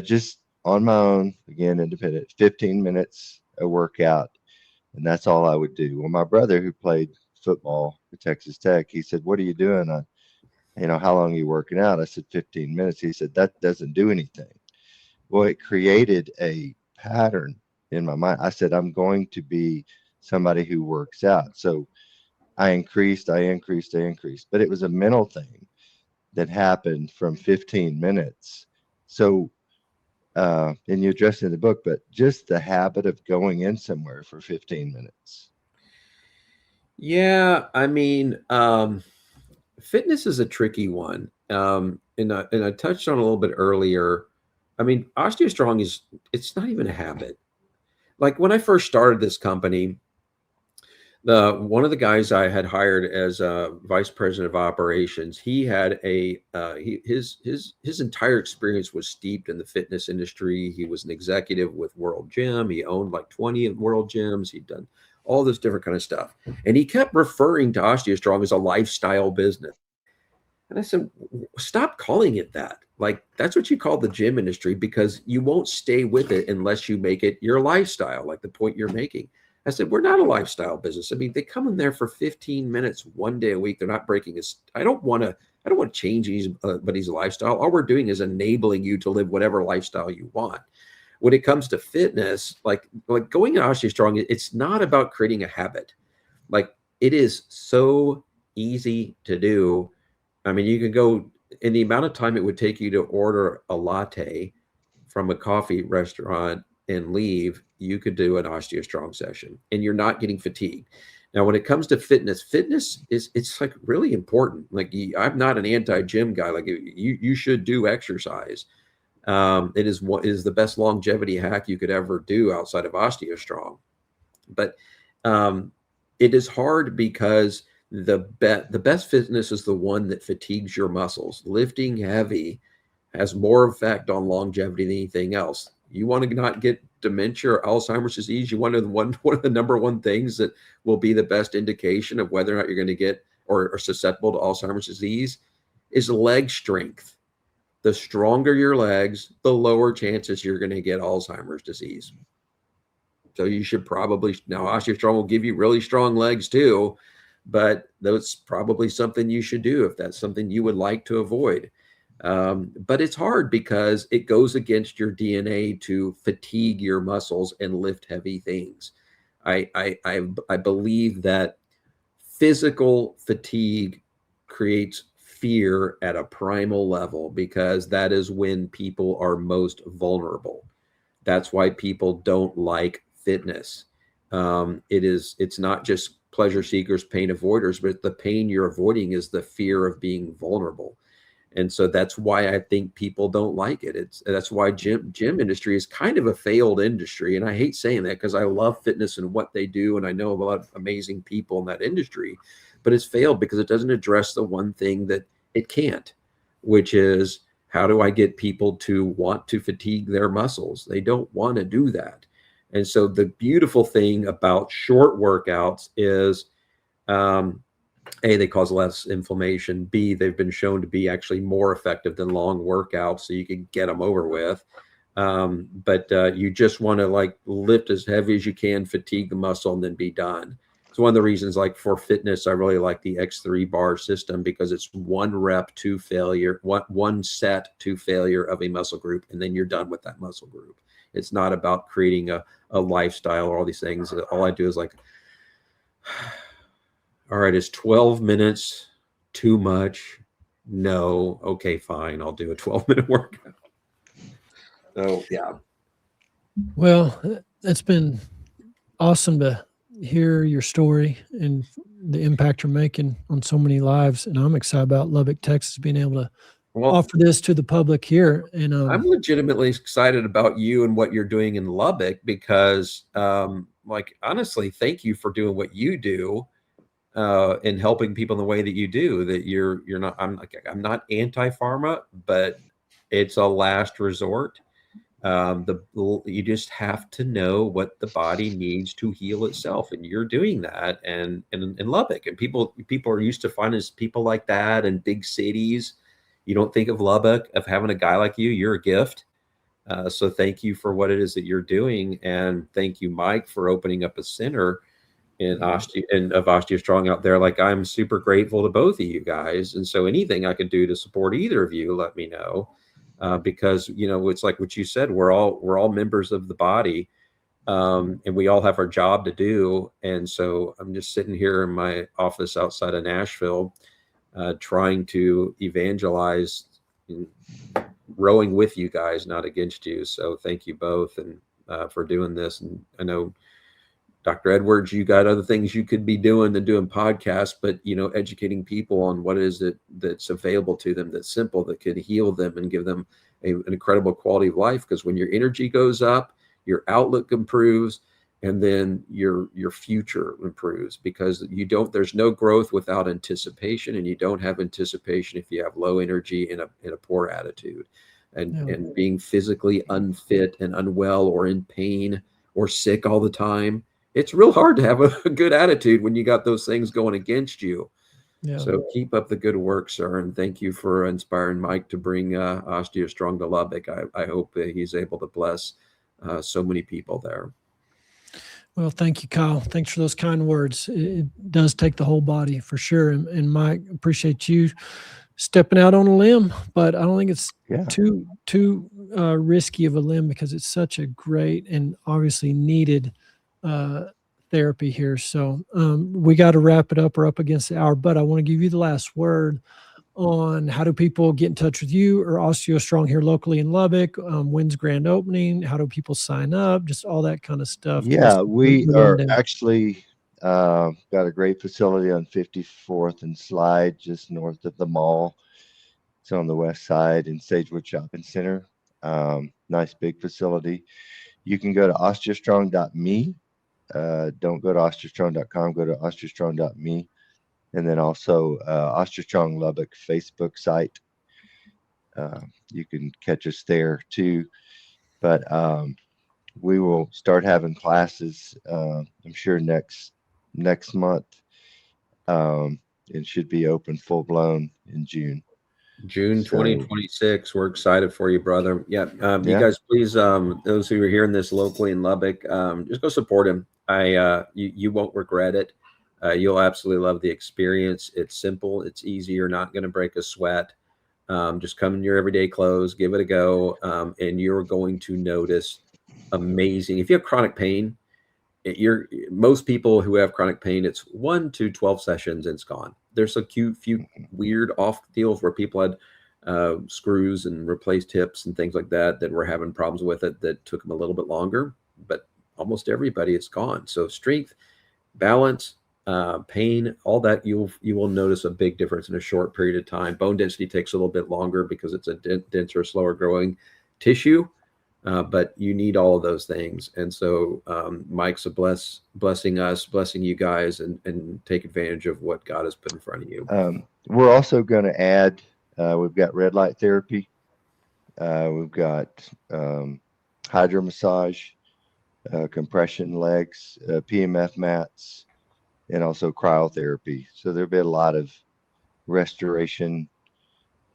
just on my own, again, independent, 15 minutes a workout, and that's all I would do. Well, my brother who played football at Texas Tech, he said, "What are you doing? How long are you working out?" I said, 15 minutes. He said, "That doesn't do anything." Well, it created a pattern in my mind. I said, I'm going to be somebody who works out. So I increased, but it was a mental thing that happened from 15 minutes. So, and you address it in the book, but just the habit of going in somewhere for 15 minutes. yeah, I mean, fitness is a tricky one. And I touched on a little bit earlier. I mean, OsteoStrong it's not even a habit. Like when I first started this company, one of the guys I had hired as vice president of operations, he had his entire experience was steeped in the fitness industry. He was an executive with World Gym. He owned like 20 World Gyms. He'd done all this different kind of stuff, and he kept referring to OsteoStrong as a lifestyle business. And I said, stop calling it that. Like, that's what you call the gym industry because you won't stay with it unless you make it your lifestyle, like the point you're making. I said, we're not a lifestyle business. I mean, they come in there for 15 minutes one day a week. They're not breaking his. I don't want to change anybody's lifestyle. All we're doing is enabling you to live whatever lifestyle you want. When it comes to fitness, like going to OsteoStrong, it's not about creating a habit. Like, it is so easy to do. I mean, you can go in the amount of time it would take you to order a latte from a coffee restaurant and leave, you could do an OsteoStrong session and you're not getting fatigued. Now, when it comes to fitness it's like really important. Like, I'm not an anti-gym guy. Like, you should do exercise. It is the best longevity hack you could ever do outside of OsteoStrong. But it is hard because the best fitness is the one that fatigues your muscles. Lifting heavy has more effect on longevity than anything else. You want to not get dementia or Alzheimer's disease. You want to one of the number one things that will be the best indication of whether or not you're going to get or are susceptible to Alzheimer's disease is leg strength. The stronger your legs, the lower chances you're going to get Alzheimer's disease. So you should probably, now OsteoStrong will give you really strong legs too, but that's probably something you should do if that's something you would like to avoid. But it's hard because it goes against your DNA to fatigue your muscles and lift heavy things. I believe that physical fatigue creates fear at a primal level because that is when people are most vulnerable. That's why people don't like fitness. It's not just pleasure seekers, pain avoiders, but the pain you're avoiding is the fear of being vulnerable. And so that's why I think people don't like it. That's why gym industry is kind of a failed industry. And I hate saying that because I love fitness and what they do. And I know a lot of amazing people in that industry, but it's failed because it doesn't address the one thing that it can't, which is how do I get people to want to fatigue their muscles? They don't want to do that. And so the beautiful thing about short workouts is, A, they cause less inflammation. B, they've been shown to be actually more effective than long workouts, so you can get them over with. But you just want to like lift as heavy as you can, fatigue the muscle, and then be done. It's one of the reasons, like for fitness, I really like the X3 bar system, because it's one rep to failure, one set to failure of a muscle group, and then you're done with that muscle group. It's not about creating a lifestyle or all these things. All I do is like, all right, is 12 minutes too much? No. Okay, fine. I'll do a 12-minute workout. So yeah. Well, it's been awesome to hear your story and the impact you're making on so many lives. And I'm excited about Lubbock, Texas, being able to Well, offer this to the public here. And I'm legitimately excited about you and what you're doing in Lubbock, because, like, honestly, thank you for doing what you do, and helping people in the way that you do. That you're not. I'm not anti-pharma, but it's a last resort. You just have to know what the body needs to heal itself, and you're doing that. And in Lubbock, and people are used to finding people like that in big cities. You don't think of Lubbock, of having a guy like you. You're a gift. So thank you for what it is that you're doing, and thank you, Mike, for opening up a center in of OsteoStrong out there. Like, I'm super grateful to both of you guys, and so anything I could do to support either of you, let me know. Because it's like what you said, we're all members of the body, and we all have our job to do. And so I'm just sitting here in my office outside of Nashville, trying to evangelize, rowing with you guys, not against you. So thank you both, and for doing this. And I know, Dr. Edwards, you got other things you could be doing than doing podcasts, but educating people on what it is that's available to them, that's simple, that could heal them and give them an incredible quality of life. Because when your energy goes up, your outlook improves, and then your future improves, because there's no growth without anticipation, and you don't have anticipation if you have low energy and a poor attitude, and being physically unfit and unwell or in pain or sick all the time. It's real hard to have a good attitude when you got those things going against you. Yeah. So keep up the good work, sir. And thank you for inspiring Mike to bring OsteoStrong to Lubbock. I hope he's able to bless so many people there. Well, thank you, Kyle. Thanks for those kind words. It does take the whole body for sure. And Mike, appreciate you stepping out on a limb, but I don't think it's too risky of a limb, because it's such a great and obviously needed therapy here. So we got to wrap it up. We're up against the hour, but I want to give you the last word on how do people get in touch with you or OsteoStrong here locally in Lubbock? When's grand opening? How do people sign up? Just all that kind of stuff. Yeah, we are actually got a great facility on 54th and Slide, just north of the mall. It's on the west side in Sagewood Shopping Center. Nice big facility. You can go to osteostrong.me. Don't go to osteostrong.com. Go to osteostrong.me. And then also OsteoStrong Lubbock Facebook site. You can catch us there too. But we will start having classes, I'm sure next month. It should be open full blown in June. June 2026. We're excited for you, brother. Yeah. You guys, please, those who are hearing this locally in Lubbock, just go support him. You won't regret it. You'll absolutely love the experience. It's simple. It's easy. You're not going to break a sweat. Just come in your everyday clothes, give it a go. And you're going to notice amazing. If you have chronic pain, most people who have chronic pain, it's 1 to 12 sessions and it's gone. There's a few weird off deals where people had screws and replaced hips and things like that were having problems with it that took them a little bit longer, but almost everybody, it's gone. So strength, balance, pain, all that, you will notice a big difference in a short period of time. Bone density takes a little bit longer because it's a denser, slower growing tissue. But you need all of those things. And so Mike's blessing us, blessing you guys, and take advantage of what God has put in front of you. We're also going to add, we've got red light therapy. We've got hydro massage, compression legs, PMF mats, and also cryotherapy. So there'll be a lot of restoration,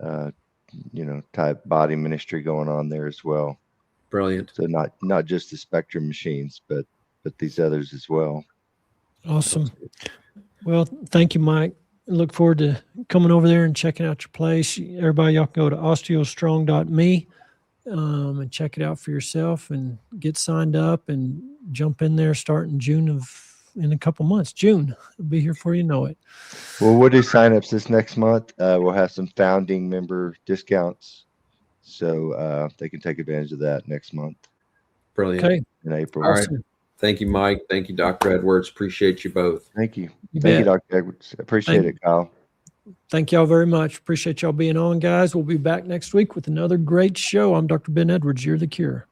type body ministry going on there as well. Brilliant. So not just the Spectrum machines, but these others as well. Awesome. Well, thank you, Mike. Look forward to coming over there and checking out your place. Everybody, y'all can go to osteostrong.me and check it out for yourself and get signed up and jump in there starting in a couple months. June. I'll be here before you know it. Well, we'll do signups this next month. We'll have some founding member discounts, so they can take advantage of that next month. Brilliant. Okay. In April. All right. Thank you, Mike. Thank you, Dr. Edwards. Appreciate you both. Thank you. You Thank you, bet. Dr. Edwards. Appreciate it, Kyle. Thank y'all very much. Appreciate y'all being on, guys. We'll be back next week with another great show. I'm Dr. Ben Edwards. You're the Cure.